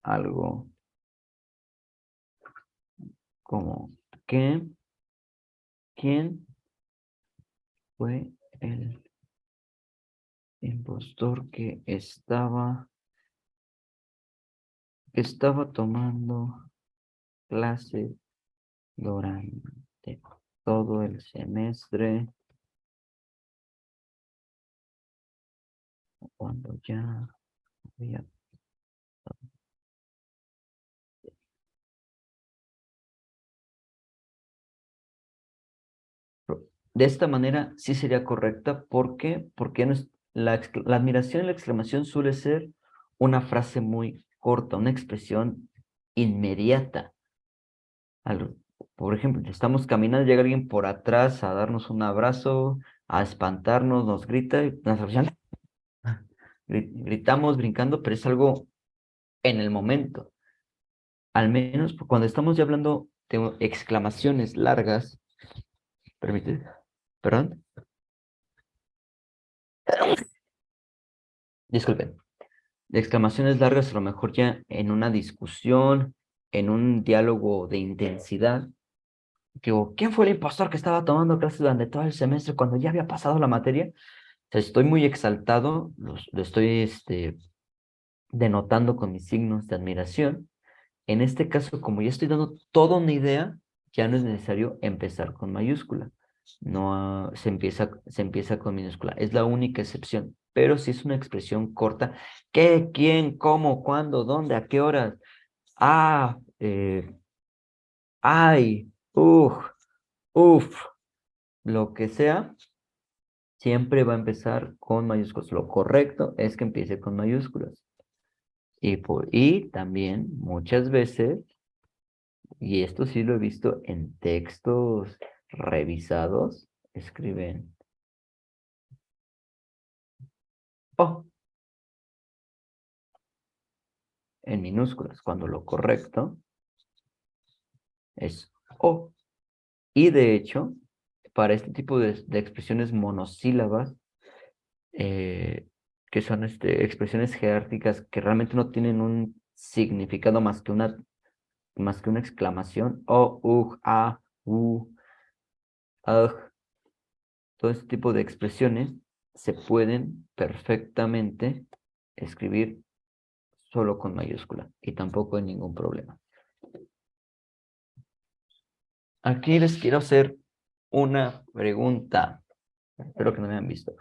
algo como que, quién fue el impostor que estaba tomando clases durante todo el semestre, cuando ya había... De esta manera sí sería correcta. ¿Por qué? Porque la admiración y la exclamación suele ser una frase muy corta, una expresión inmediata. Por ejemplo, estamos caminando, llega alguien por atrás a darnos un abrazo, a espantarnos, nos grita y gritamos brincando, pero es algo en el momento. Al menos cuando estamos ya hablando de exclamaciones largas, permite, perdón, disculpen, de exclamaciones largas, a lo mejor ya en una discusión, en un diálogo de intensidad, digo, ¿quién fue el impostor que estaba tomando clases durante todo el semestre cuando ya había pasado la materia? O sea, estoy muy exaltado, lo estoy denotando con mis signos de admiración. En este caso, como ya estoy dando toda una idea, ya no es necesario empezar con mayúscula. No se empieza con minúscula. Es la única excepción. Pero si es una expresión corta, ¿qué, quién, cómo, cuándo, dónde, a qué horas? Ah, ay, uf, lo que sea, siempre va a empezar con mayúsculas. Lo correcto es que empiece con mayúsculas. Y también muchas veces, y esto sí lo he visto en textos revisados, escriben O en minúsculas, cuando lo correcto es O. Y de hecho, para este tipo de expresiones monosílabas, eh, que son expresiones jerárquicas que realmente no tienen un significado más que una exclamación, o, a, ug, todo este tipo de expresiones se pueden perfectamente escribir solo con mayúscula y tampoco hay ningún problema. Aquí les quiero hacer una pregunta. Espero que no me hayan visto.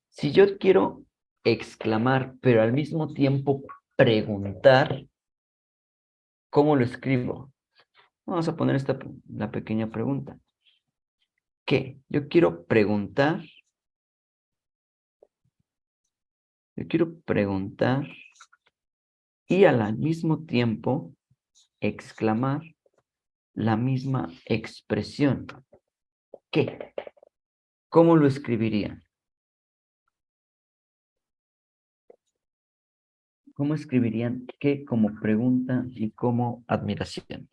Si yo quiero exclamar, pero al mismo tiempo preguntar, ¿cómo lo escribo? Vamos a poner la pequeña pregunta. ¿Qué? Yo quiero preguntar y al mismo tiempo exclamar la misma expresión. ¿Qué? ¿Cómo lo escribirían? ¿Cómo escribirían qué como pregunta y como admiración?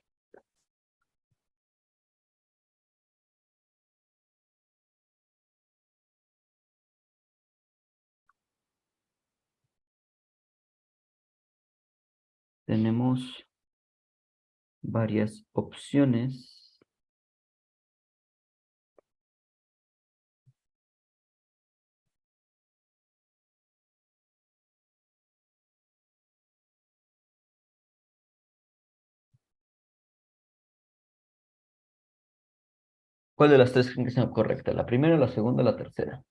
Tenemos varias opciones. ¿Cuál de las tres creen que sea correcta? ¿La primera, la segunda o la tercera?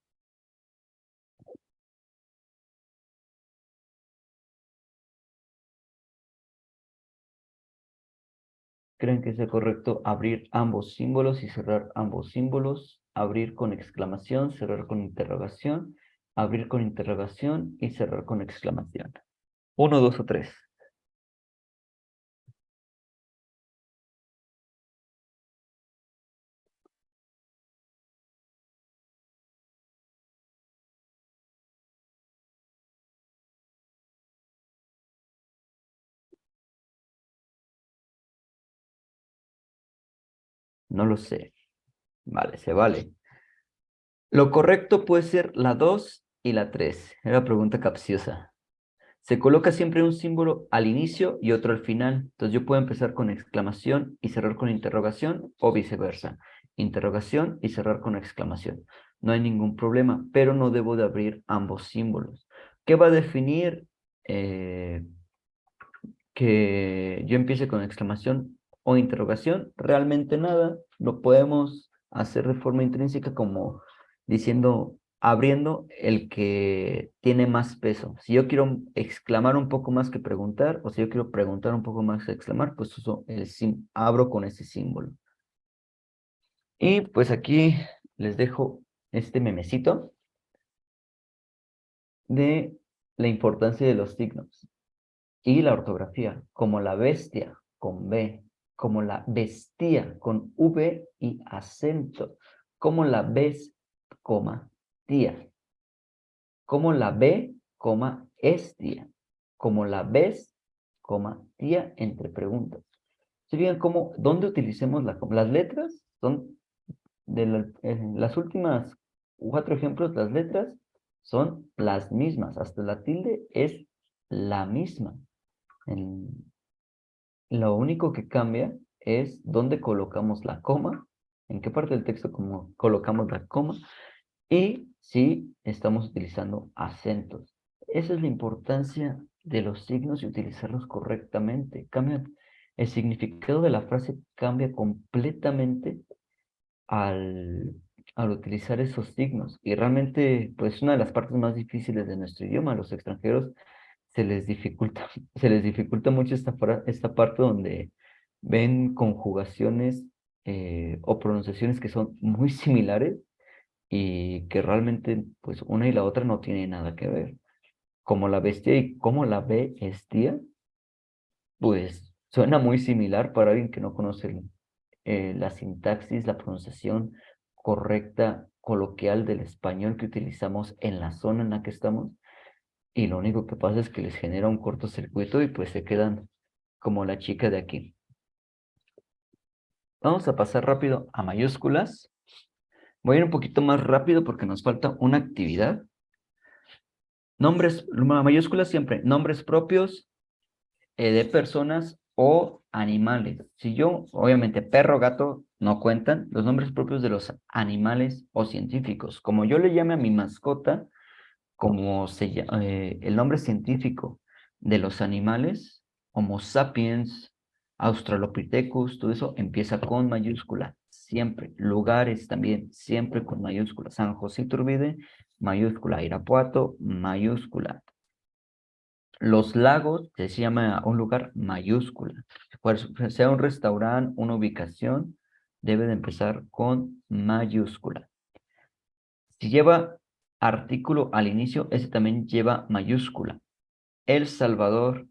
¿Creen que sea correcto abrir ambos símbolos y cerrar ambos símbolos? Abrir con exclamación, cerrar con interrogación, abrir con interrogación y cerrar con exclamación. Uno, dos o tres. No lo sé. Vale, se vale. Lo correcto puede ser la 2 y la 3. Era pregunta capciosa. Se coloca siempre un símbolo al inicio y otro al final. Entonces yo puedo empezar con exclamación y cerrar con interrogación o viceversa. Interrogación y cerrar con exclamación. No hay ningún problema, pero no debo de abrir ambos símbolos. ¿Qué va a definir que yo empiece con exclamación o interrogación? Realmente nada. Lo podemos hacer de forma intrínseca como diciendo, abriendo el que tiene más peso. Si yo quiero exclamar un poco más que preguntar, o si yo quiero preguntar un poco más que exclamar, pues uso abro con ese símbolo. Y pues aquí les dejo este memecito de la importancia de los signos y la ortografía, como la bestia con B, como la bestía con V y acento, como la ves, coma, tía, como la B, coma, estia, como la ves, coma, tía, entre preguntas. ¿Se fijan cómo, dónde utilicemos las letras? Son las últimas 4 ejemplos, las letras son las mismas, hasta la tilde es la misma. Lo único que cambia es dónde colocamos la coma, en qué parte del texto colocamos la coma y si estamos utilizando acentos. Esa es la importancia de los signos y utilizarlos correctamente. El significado de la frase cambia completamente al, al utilizar esos signos. Y realmente, pues una de las partes más difíciles de nuestro idioma, a los extranjeros se les dificulta, se les dificulta mucho esta parte donde ven conjugaciones o pronunciaciones que son muy similares y que realmente, pues una y la otra no tienen nada que ver. como la bestia y como la bestia, pues suena muy similar para alguien que no conoce la sintaxis, la pronunciación correcta, coloquial del español que utilizamos en la zona en la que estamos. Y lo único que pasa es que les genera un cortocircuito y pues se quedan como la chica de aquí. Vamos a pasar rápido a mayúsculas. Voy a ir un poquito más rápido porque nos falta una actividad. Nombres, mayúsculas siempre, nombres propios de personas o animales. Si yo, obviamente, perro, gato, no cuentan, los nombres propios de los animales o científicos. Como yo le llame a mi mascota, como el nombre científico de los animales, Homo sapiens, Australopithecus, todo eso empieza con mayúscula, siempre. Lugares también, siempre con mayúscula. San José Iturbide, mayúscula. Irapuato, mayúscula. Los lagos, que se llama un lugar, mayúscula. Sea un restaurante, una ubicación, debe de empezar con mayúscula. Si lleva artículo al inicio, ese también lleva mayúscula. El Salvador,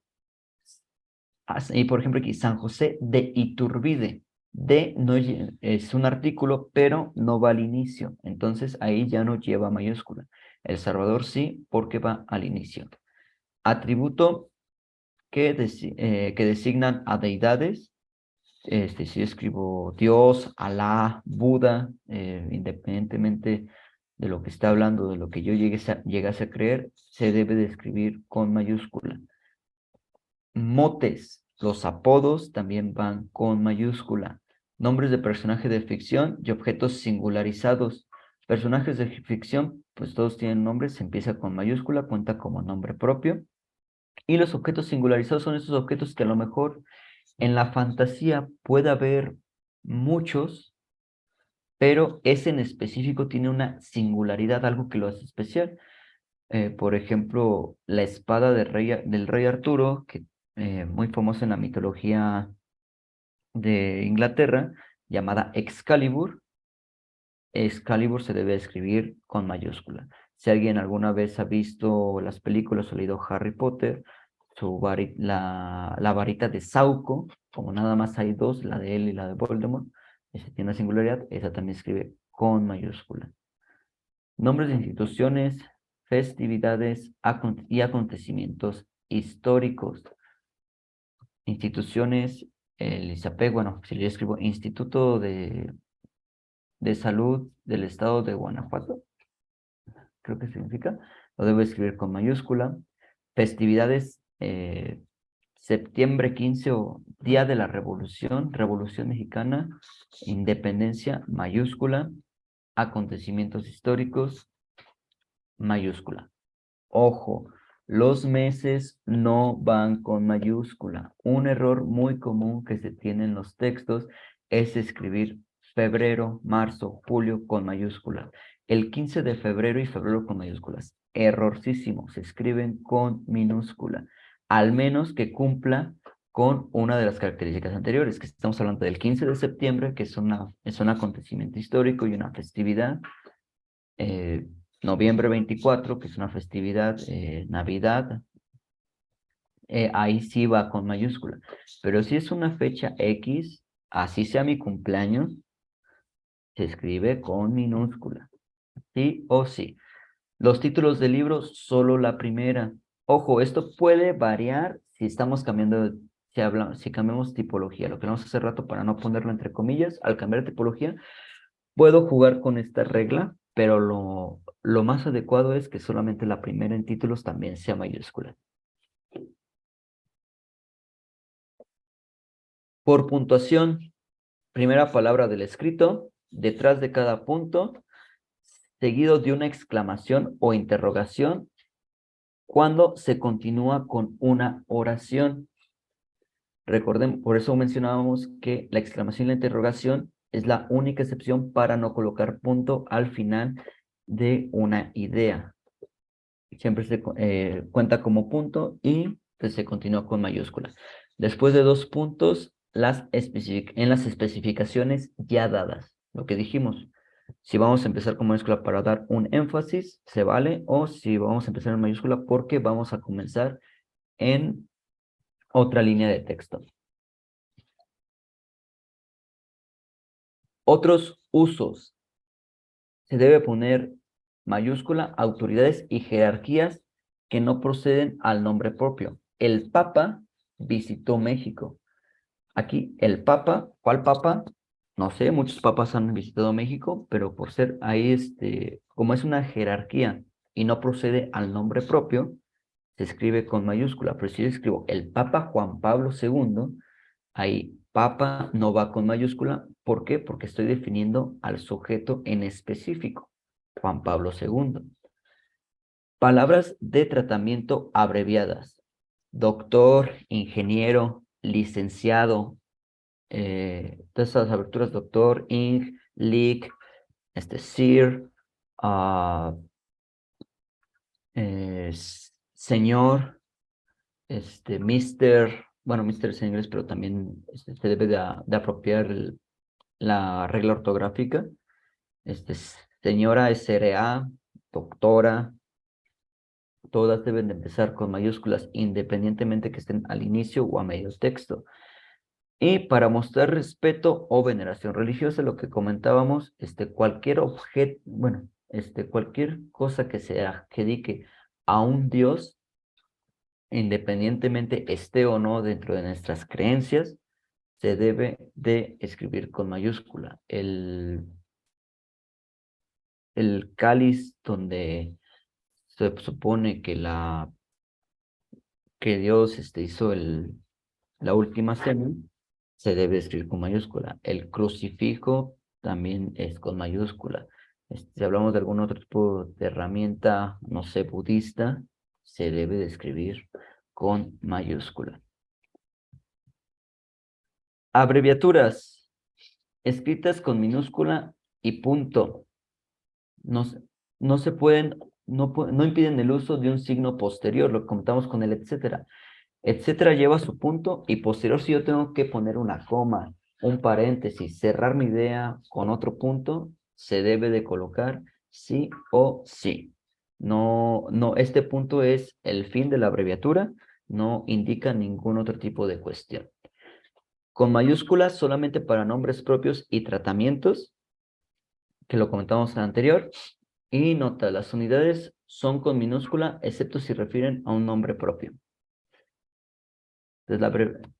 y por ejemplo aquí, San José de Iturbide. De no es un artículo, pero no va al inicio. Entonces ahí ya no lleva mayúscula. El Salvador sí, porque va al inicio. Atributo que designan a deidades. Si yo escribo Dios, Alá, Buda, independientemente de lo que está hablando, de lo que yo llegase a creer, se debe de escribir con mayúscula. Motes, los apodos también van con mayúscula. Nombres de personajes de ficción y objetos singularizados. Personajes de ficción, pues todos tienen nombres, se empieza con mayúscula, cuenta como nombre propio. Y los objetos singularizados son esos objetos que a lo mejor en la fantasía puede haber muchos, pero ese en específico tiene una singularidad, algo que lo hace especial. Por ejemplo, la espada del rey Arturo, que muy famosa en la mitología de Inglaterra, llamada Excalibur. Excalibur se debe escribir con mayúscula. Si alguien alguna vez ha visto las películas o leído Harry Potter, la varita de Sauco, como nada más hay dos, la de él y la de Voldemort, esa tiene una singularidad, esa también escribe con mayúscula. Nombres de instituciones, festividades y acontecimientos históricos. Instituciones, el ISAPEC, bueno, si yo escribo Instituto de Salud del Estado de Guanajuato, creo que significa, lo debo escribir con mayúscula. Festividades, septiembre 15 o Día de la Revolución, Revolución Mexicana, Independencia, mayúscula. Acontecimientos históricos, mayúscula. Ojo, los meses no van con mayúscula. Un error muy común que se tiene en los textos es escribir febrero, marzo, julio con mayúscula. El 15 de febrero y febrero con mayúsculas. Errorcísimo, se escriben con minúscula. Al menos que cumpla con una de las características anteriores, que estamos hablando del 15 de septiembre, que es un acontecimiento histórico y una festividad. Noviembre 24, que es una festividad, Navidad, ahí sí va con mayúscula. Pero si es una fecha X, así sea mi cumpleaños, se escribe con minúscula. Sí o sí. Los títulos de libros, solo la primera. Ojo, esto puede variar si estamos cambiando, si cambiamos tipología. Lo que vamos a hacer rato para no ponerlo entre comillas, al cambiar de tipología, puedo jugar con esta regla, pero lo más adecuado es que solamente la primera en títulos también sea mayúscula. Por puntuación, primera palabra del escrito, detrás de cada punto, seguido de una exclamación o interrogación cuando se continúa con una oración. Recuerden, por eso mencionábamos que la exclamación y la interrogación es la única excepción para no colocar punto al final de una idea. Siempre se cuenta como punto y pues, se continúa con mayúscula. Después de dos puntos, en las especificaciones ya dadas, lo que dijimos, Si vamos a empezar con mayúscula para dar un énfasis, se vale, o si vamos a empezar en mayúscula porque vamos a comenzar en otra línea de texto. Otros usos. Se debe poner mayúscula, autoridades y jerarquías que no proceden al nombre propio. El Papa visitó México. Aquí el Papa, ¿cuál Papa? No sé, muchos papas han visitado México, pero por ser ahí, como es una jerarquía y no procede al nombre propio, se escribe con mayúscula. Pero si yo escribo el Papa Juan Pablo II, ahí Papa no va con mayúscula. ¿Por qué? Porque estoy definiendo al sujeto en específico, Juan Pablo II. Palabras de tratamiento abreviadas. Doctor, ingeniero, licenciado, todas esas aberturas, doctor, ing, lic, sir, ah, señor, mister, bueno, mister es en inglés, pero también se debe de apropiar la regla ortográfica. Señora, SRA, doctora, todas deben de empezar con mayúsculas independientemente que estén al inicio o a medio texto. Y para mostrar respeto o veneración religiosa, lo que comentábamos, cualquier objeto, bueno, cualquier cosa que se adjudique a un Dios, independientemente esté o no dentro de nuestras creencias, se debe de escribir con mayúscula. El cáliz donde se supone que Dios hizo la última cena, se debe escribir con mayúscula. El crucifijo también es con mayúscula. Si hablamos de algún otro tipo de herramienta, no sé, budista, se debe de escribir con mayúscula. Abreviaturas escritas con minúscula y punto. No, no se pueden, no impiden el uso de un signo posterior, lo contamos con el etcétera. Etcétera lleva su punto y posterior si yo tengo que poner una coma, un paréntesis, cerrar mi idea con otro punto, se debe de colocar sí o sí. No, no, este punto es el fin de la abreviatura, no indica ningún otro tipo de cuestión. Con mayúsculas solamente para nombres propios y tratamientos, que lo comentamos en anterior. Y nota, las unidades son con minúscula, excepto si refieren a un nombre propio. Entonces,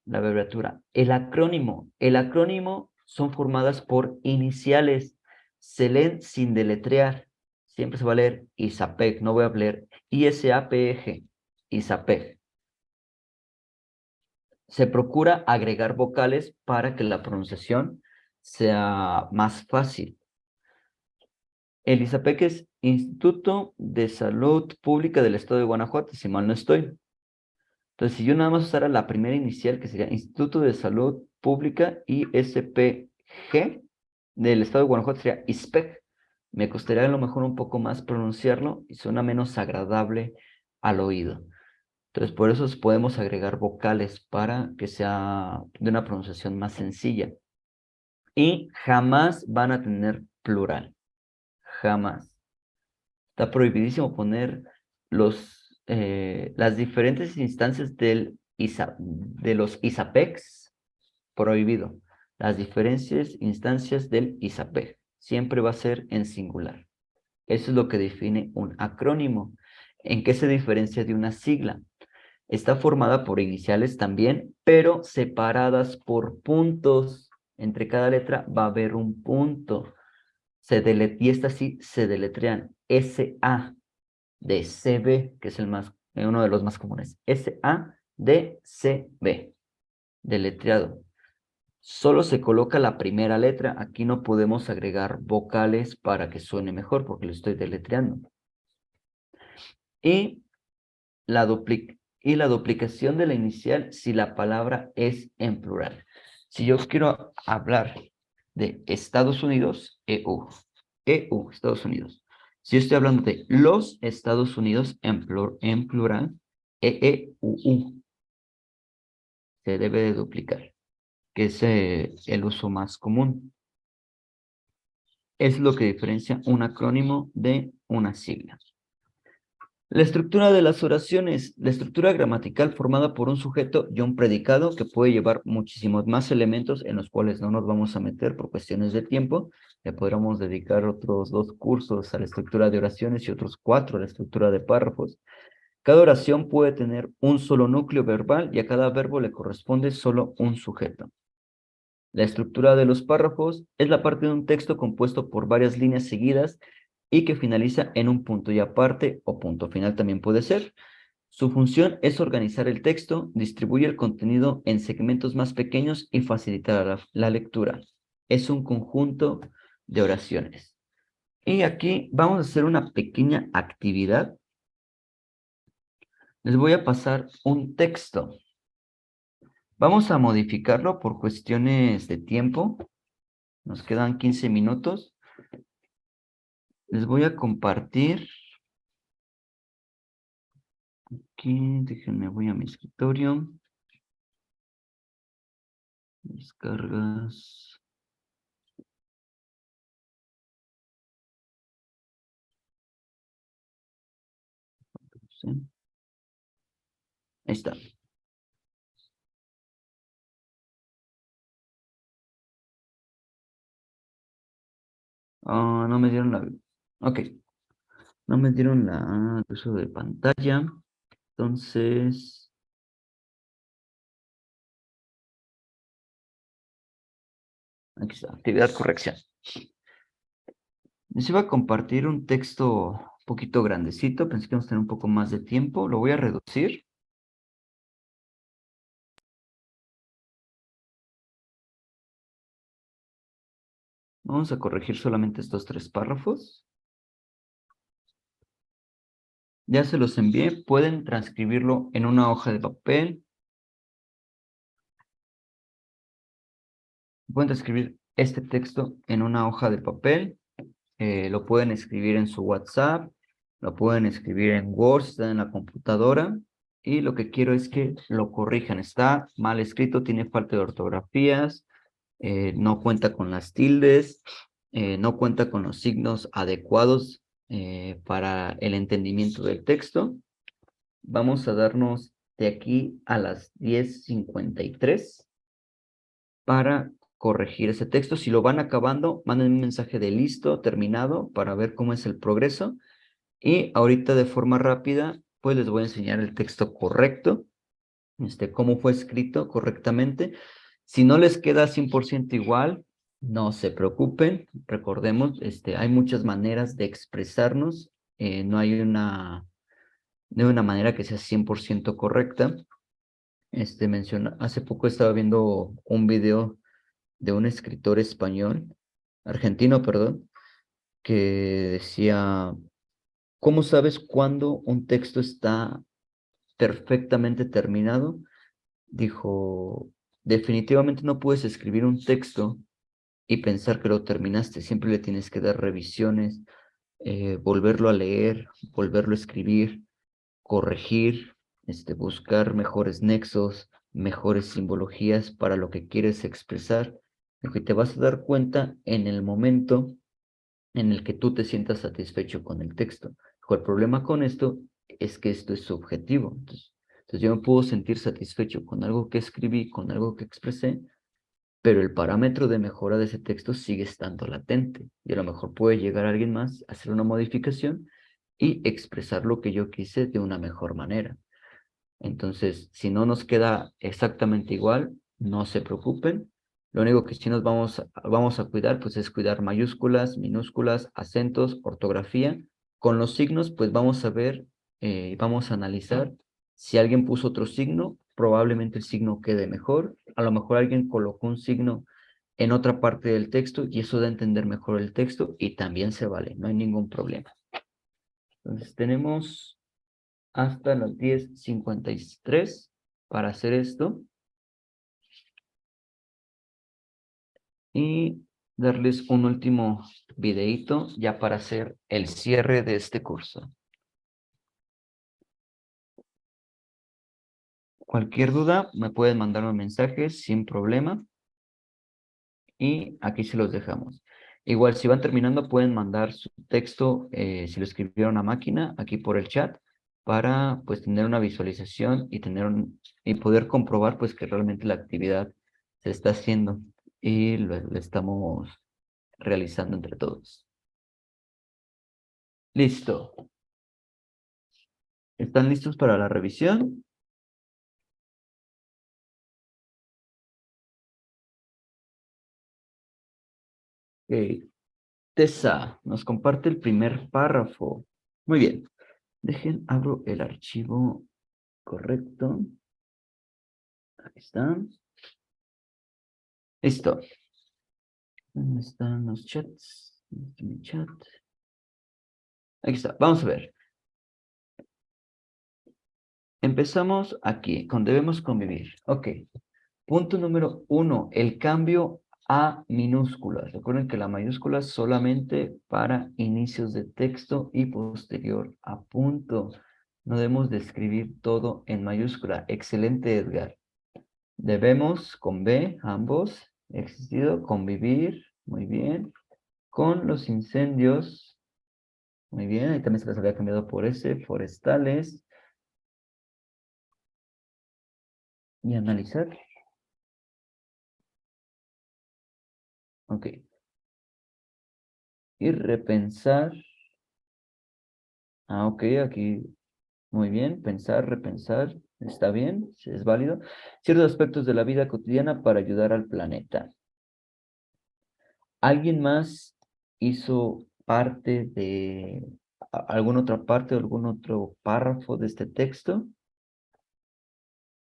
la abreviatura. El acrónimo. El acrónimo son formadas por iniciales. Se leen sin deletrear. Siempre se va a leer ISAPEG. No voy a leer ISAPEG. ISAPEG. Se procura agregar vocales para que la pronunciación sea más fácil. El ISAPEG es Instituto de Salud Pública del Estado de Guanajuato, si mal no estoy. Entonces, si yo nada más usara la primera inicial, que sería Instituto de Salud Pública, ISPG, del Estado de Guanajuato, sería ISPEG. Me costaría a lo mejor un poco más pronunciarlo y suena menos agradable al oído. Entonces, por eso podemos agregar vocales para que sea de una pronunciación más sencilla. Y jamás van a tener plural. Jamás. Está prohibidísimo poner las diferentes instancias de los ISAPEGs, prohibido. Las diferentes instancias del ISAPEG. Siempre va a ser en singular. Eso es lo que define un acrónimo. ¿En qué se diferencia de una sigla? Está formada por iniciales también, pero separadas por puntos. Entre cada letra va a haber un punto. Y estas sí se deletrean SA de CB, que es uno de los más comunes. SADCB, deletreado. Solo se coloca la primera letra. Aquí no podemos agregar vocales para que suene mejor, porque lo estoy deletreando. Y la duplicación de la inicial si la palabra es en plural. Si yo quiero hablar de Estados Unidos, EU, Estados Unidos. Si yo estoy hablando de los Estados Unidos en plural, EEUU, se debe de duplicar, que es el uso más común. Es lo que diferencia un acrónimo de una sigla. La estructura de las oraciones, la estructura gramatical formada por un sujeto y un predicado que puede llevar muchísimos más elementos en los cuales no nos vamos a meter por cuestiones de tiempo. Le podríamos dedicar otros 2 cursos a la estructura de oraciones y otros 4 a la estructura de párrafos. Cada oración puede tener un solo núcleo verbal y a cada verbo le corresponde solo un sujeto. La estructura de los párrafos es la parte de un texto compuesto por varias líneas seguidas y que finaliza en un punto y aparte o punto final también puede ser. Su función es organizar el texto, distribuir el contenido en segmentos más pequeños y facilitar la lectura. Es un conjunto de oraciones. Y aquí vamos a hacer una pequeña actividad. Les voy a pasar un texto. Vamos a modificarlo por cuestiones de tiempo. Nos quedan 15 minutos. Les voy a compartir. Aquí, déjenme, voy a mi escritorio. Descargas. ¿Sí? Ahí está. No me dieron la... Ok. No me dieron la uso de pantalla. Entonces... Aquí está. Actividad corrección. Les iba a compartir un texto un poquito grandecito. Pensé que íbamos a tener un poco más de tiempo. Lo voy a reducir. Vamos a corregir solamente estos 3 párrafos. Ya se los envié. Pueden transcribirlo en una hoja de papel. Pueden transcribir este texto en una hoja de papel. Lo pueden escribir en su WhatsApp. Lo pueden escribir en Word, si están en la computadora. Y lo que quiero es que lo corrijan. Está mal escrito, tiene falta de ortografías, no cuenta con las tildes, no cuenta con los signos adecuados para el entendimiento del texto. Vamos a darnos de aquí a las 10:53 para corregir ese texto. Si lo van acabando, manden un mensaje de listo, terminado, para ver cómo es el progreso. Y ahorita de forma rápida, pues les voy a enseñar el texto correcto, cómo fue escrito correctamente. Si no les queda 100% igual, no se preocupen. Recordemos, hay muchas maneras de expresarnos. No hay una manera que sea 100% correcta. Hace poco estaba viendo un video de un escritor español, argentino, perdón, que decía, ¿cómo sabes cuándo un texto está perfectamente terminado? Dijo, definitivamente no puedes escribir un texto y pensar que lo terminaste. Siempre le tienes que dar revisiones, volverlo a leer, volverlo a escribir, corregir, buscar mejores nexos, mejores simbologías para lo que quieres expresar, lo que te vas a dar cuenta en el momento en el que tú te sientas satisfecho con el texto. El problema con esto es que esto es subjetivo. Entonces yo me puedo sentir satisfecho con algo que escribí, con algo que expresé, pero el parámetro de mejora de ese texto sigue estando latente. Y a lo mejor puede llegar alguien más, hacer una modificación y expresar lo que yo quise de una mejor manera. Entonces, si no nos queda exactamente igual, no se preocupen. Lo único que sí nos vamos a cuidar, pues es cuidar mayúsculas, minúsculas, acentos, ortografía. Con los signos, pues vamos a ver, vamos a analizar si alguien puso otro signo, probablemente el signo quede mejor. A lo mejor alguien colocó un signo en otra parte del texto y eso da a entender mejor el texto y también se vale, no hay ningún problema. Entonces tenemos hasta las 10:53 para hacer esto y darles un último videíto ya para hacer el cierre de este curso. Cualquier duda me pueden mandar un mensaje sin problema y aquí se los dejamos. Igual, si van terminando, pueden mandar su texto, si lo escribieron a máquina, aquí por el chat, para pues tener una visualización y y poder comprobar pues que realmente la actividad se está haciendo y lo estamos realizando entre todos. Listo. ¿Están listos para la revisión? Ok. Tessa nos comparte el primer párrafo. Muy bien. Abro el archivo correcto. Ahí está. Listo. ¿Dónde están los chats? ¿Dónde está mi chat? Aquí está. Vamos a ver. Empezamos aquí, con debemos convivir. Ok. Punto número 1, el cambio a minúsculas. Recuerden que la mayúscula es solamente para inicios de texto y posterior a punto. No debemos de escribir todo en mayúscula. Excelente, Edgar. Debemos, con B, ambos, existido, convivir, muy bien. Con los incendios, muy bien, ahí también se les había cambiado por S, forestales. Y analizar. Ok. Y repensar. Ah, ok, aquí muy bien. Pensar, repensar. Está bien, es válido. Ciertos aspectos de la vida cotidiana para ayudar al planeta. ¿Alguien más hizo parte de alguna otra parte o algún otro párrafo de este texto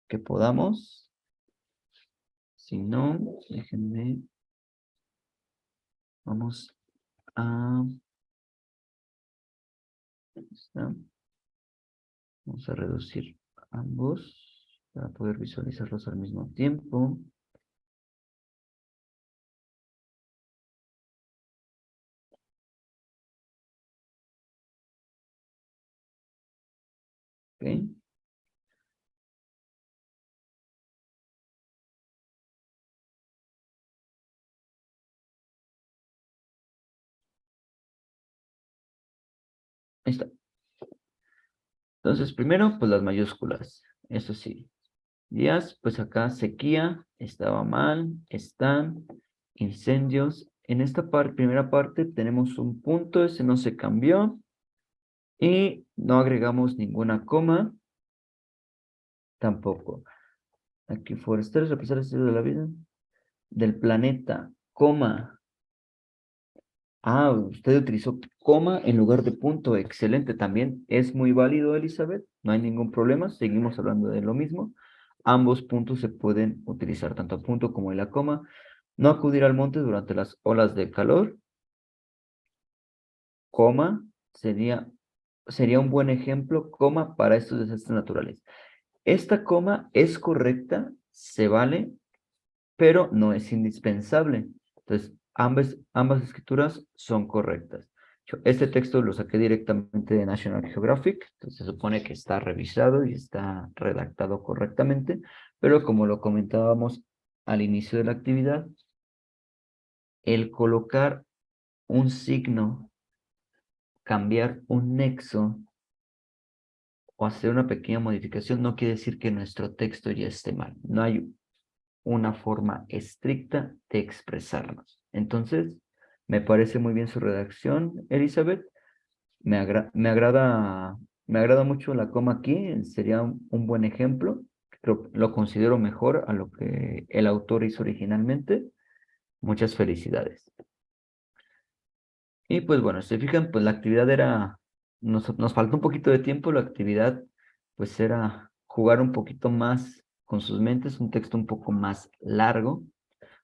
que podamos? Si no, déjenme. Vamos a... ahí está. Vamos a reducir ambos para poder visualizarlos al mismo tiempo. Ok. Ahí está. Entonces, primero, pues las mayúsculas. Eso sí. Días, pues acá sequía, estaba mal, están, incendios. En esta primera parte tenemos un punto, ese no se cambió. Y no agregamos ninguna coma, tampoco. Aquí forestales, represar el estilo de la vida del planeta, coma. Ah, usted utilizó coma en lugar de punto. Excelente, también es muy válido, Elizabeth. No hay ningún problema. Seguimos hablando de lo mismo. Ambos puntos se pueden utilizar, tanto a punto como en la coma. No acudir al monte durante las olas de calor. Coma sería un buen ejemplo, coma, para estos desastres naturales. Esta coma es correcta, se vale, pero no es indispensable. Entonces, ambas escrituras son correctas. Este texto lo saqué directamente de National Geographic, entonces se supone que está revisado y está redactado correctamente, pero como lo comentábamos al inicio de la actividad, el colocar un signo, cambiar un nexo o hacer una pequeña modificación no quiere decir que nuestro texto ya esté mal. No hay una forma estricta de expresarnos. Entonces, me parece muy bien su redacción, Elizabeth. Me agrada mucho la coma aquí. Sería un buen ejemplo. Lo considero mejor a lo que el autor hizo originalmente. Muchas felicidades. Y pues bueno, si se fijan, pues la actividad nos faltó un poquito de tiempo. La actividad pues era jugar un poquito más con sus mentes, un texto un poco más largo,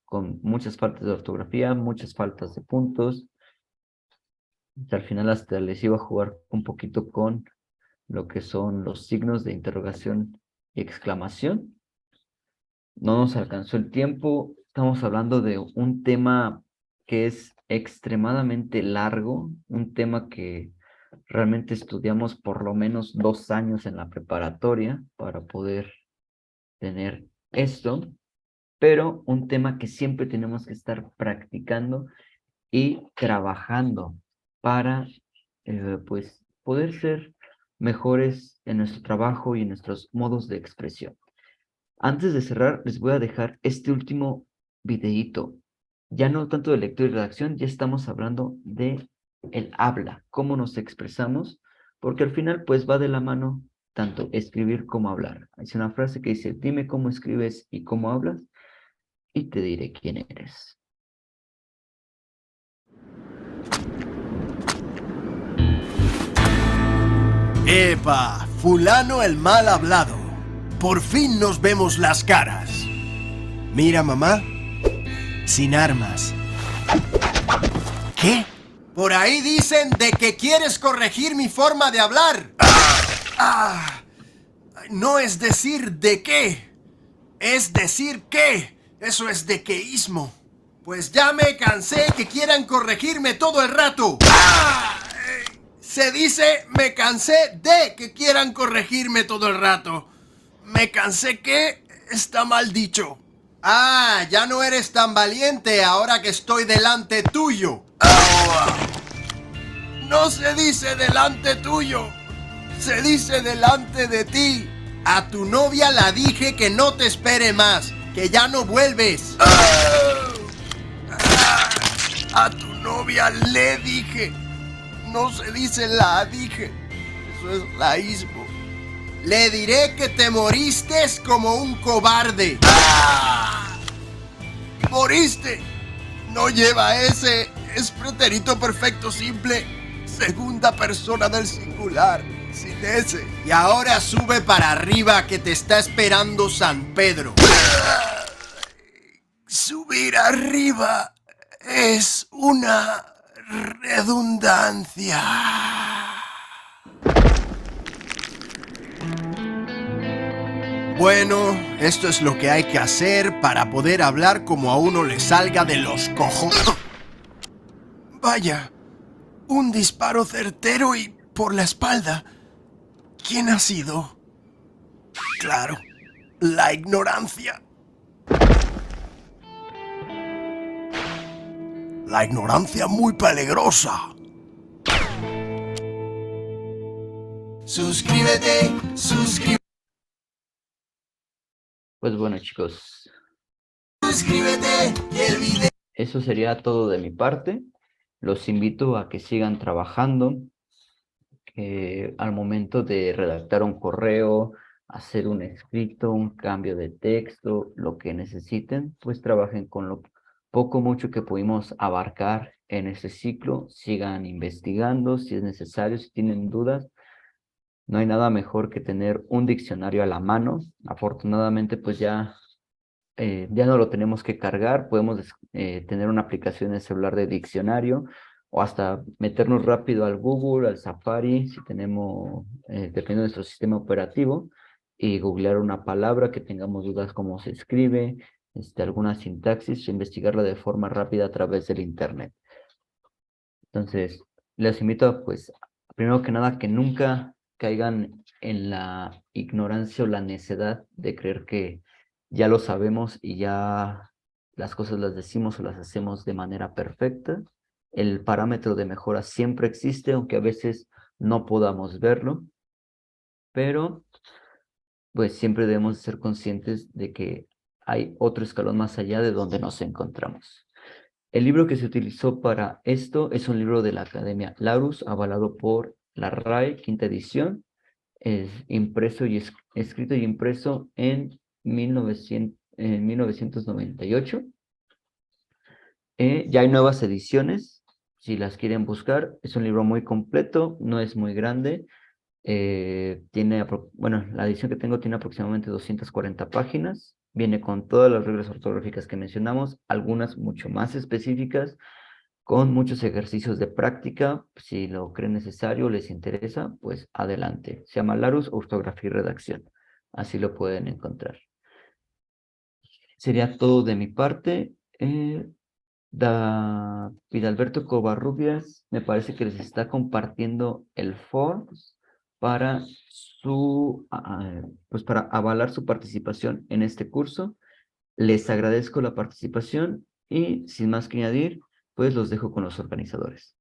con muchas faltas de ortografía, muchas faltas de puntos. Al final hasta les iba a jugar un poquito con lo que son los signos de interrogación y exclamación. No nos alcanzó el tiempo. Estamos hablando de un tema que es extremadamente largo, un tema que realmente estudiamos por lo menos 2 años en la preparatoria para poder tener esto, pero un tema que siempre tenemos que estar practicando y trabajando para pues poder ser mejores en nuestro trabajo y en nuestros modos de expresión. Antes de cerrar, les voy a dejar este último videíto. Ya no tanto de lectura y redacción, ya estamos hablando de el habla, cómo nos expresamos, porque al final pues va de la mano tanto escribir como hablar. Hay una frase que dice, dime cómo escribes y cómo hablas, y te diré quién eres. ¡Epa! Fulano el mal hablado. Por fin nos vemos las caras. Mira, mamá. Sin armas. ¿Qué? Por ahí dicen de que quieres corregir mi forma de hablar. No es decir de qué. Es decir qué. Eso es de queísmo. Pues ya me cansé que quieran corregirme todo el rato. Se dice me cansé de que quieran corregirme todo el rato. Me cansé que está mal dicho. Ah, ya no eres tan valiente ahora que estoy delante tuyo. No se dice delante tuyo. Se dice delante de ti. A tu novia la dije que no te espere más, que ya no vuelves. A tu novia le dije. No se dice la dije. Eso es laísmo. Le diré que te moriste como un cobarde. ¡Moriste! No lleva ese. Es pretérito perfecto simple. Segunda persona del singular. Sin ese. Y ahora sube para arriba que te está esperando San Pedro. Subir arriba es una redundancia. Bueno, esto es lo que hay que hacer para poder hablar como a uno le salga de los cojones. Vaya, un disparo certero y por la espalda. ¿Quién ha sido? Claro, la ignorancia. La ignorancia muy peligrosa. Suscríbete, Pues bueno, chicos, suscríbete y el video. eso sería todo de mi parte. Los invito a que sigan trabajando. Al momento de redactar un correo, hacer un escrito, un cambio de texto, lo que necesiten, pues trabajen con lo poco o mucho que pudimos abarcar en este ciclo. Sigan investigando si es necesario, si tienen dudas. No hay nada mejor que tener un diccionario a la mano. Afortunadamente, pues ya no lo tenemos que cargar. Podemos tener una aplicación en el celular de diccionario o hasta meternos rápido al Google, al Safari, si tenemos, depende de nuestro sistema operativo, y googlear una palabra que tengamos dudas cómo se escribe, alguna sintaxis, investigarla de forma rápida a través del Internet. Entonces, les invito a, pues, primero que nada, que nunca caigan en la ignorancia o la necedad de creer que ya lo sabemos y ya las cosas las decimos o las hacemos de manera perfecta. El parámetro de mejora siempre existe, aunque a veces no podamos verlo, pero pues siempre debemos ser conscientes de que hay otro escalón más allá de donde nos encontramos. El libro que se utilizó para esto es un libro de la Academia Laurus, avalado por la RAE, quinta edición. Es impreso y escrito y impreso en 1998. Ya hay nuevas ediciones, si las quieren buscar. Es un libro muy completo, no es muy grande. Bueno, la edición que tengo tiene aproximadamente 240 páginas. Viene con todas las reglas ortográficas que mencionamos, algunas mucho más específicas, con muchos ejercicios de práctica. Si lo creen necesario, les interesa, pues adelante. Se llama Larus Ortografía y Redacción. Así lo pueden encontrar. Sería todo de mi parte. David Alberto Covarrubias, me parece que les está compartiendo el form para pues para avalar su participación en este curso. Les agradezco la participación y sin más que añadir, pues los dejo con los organizadores.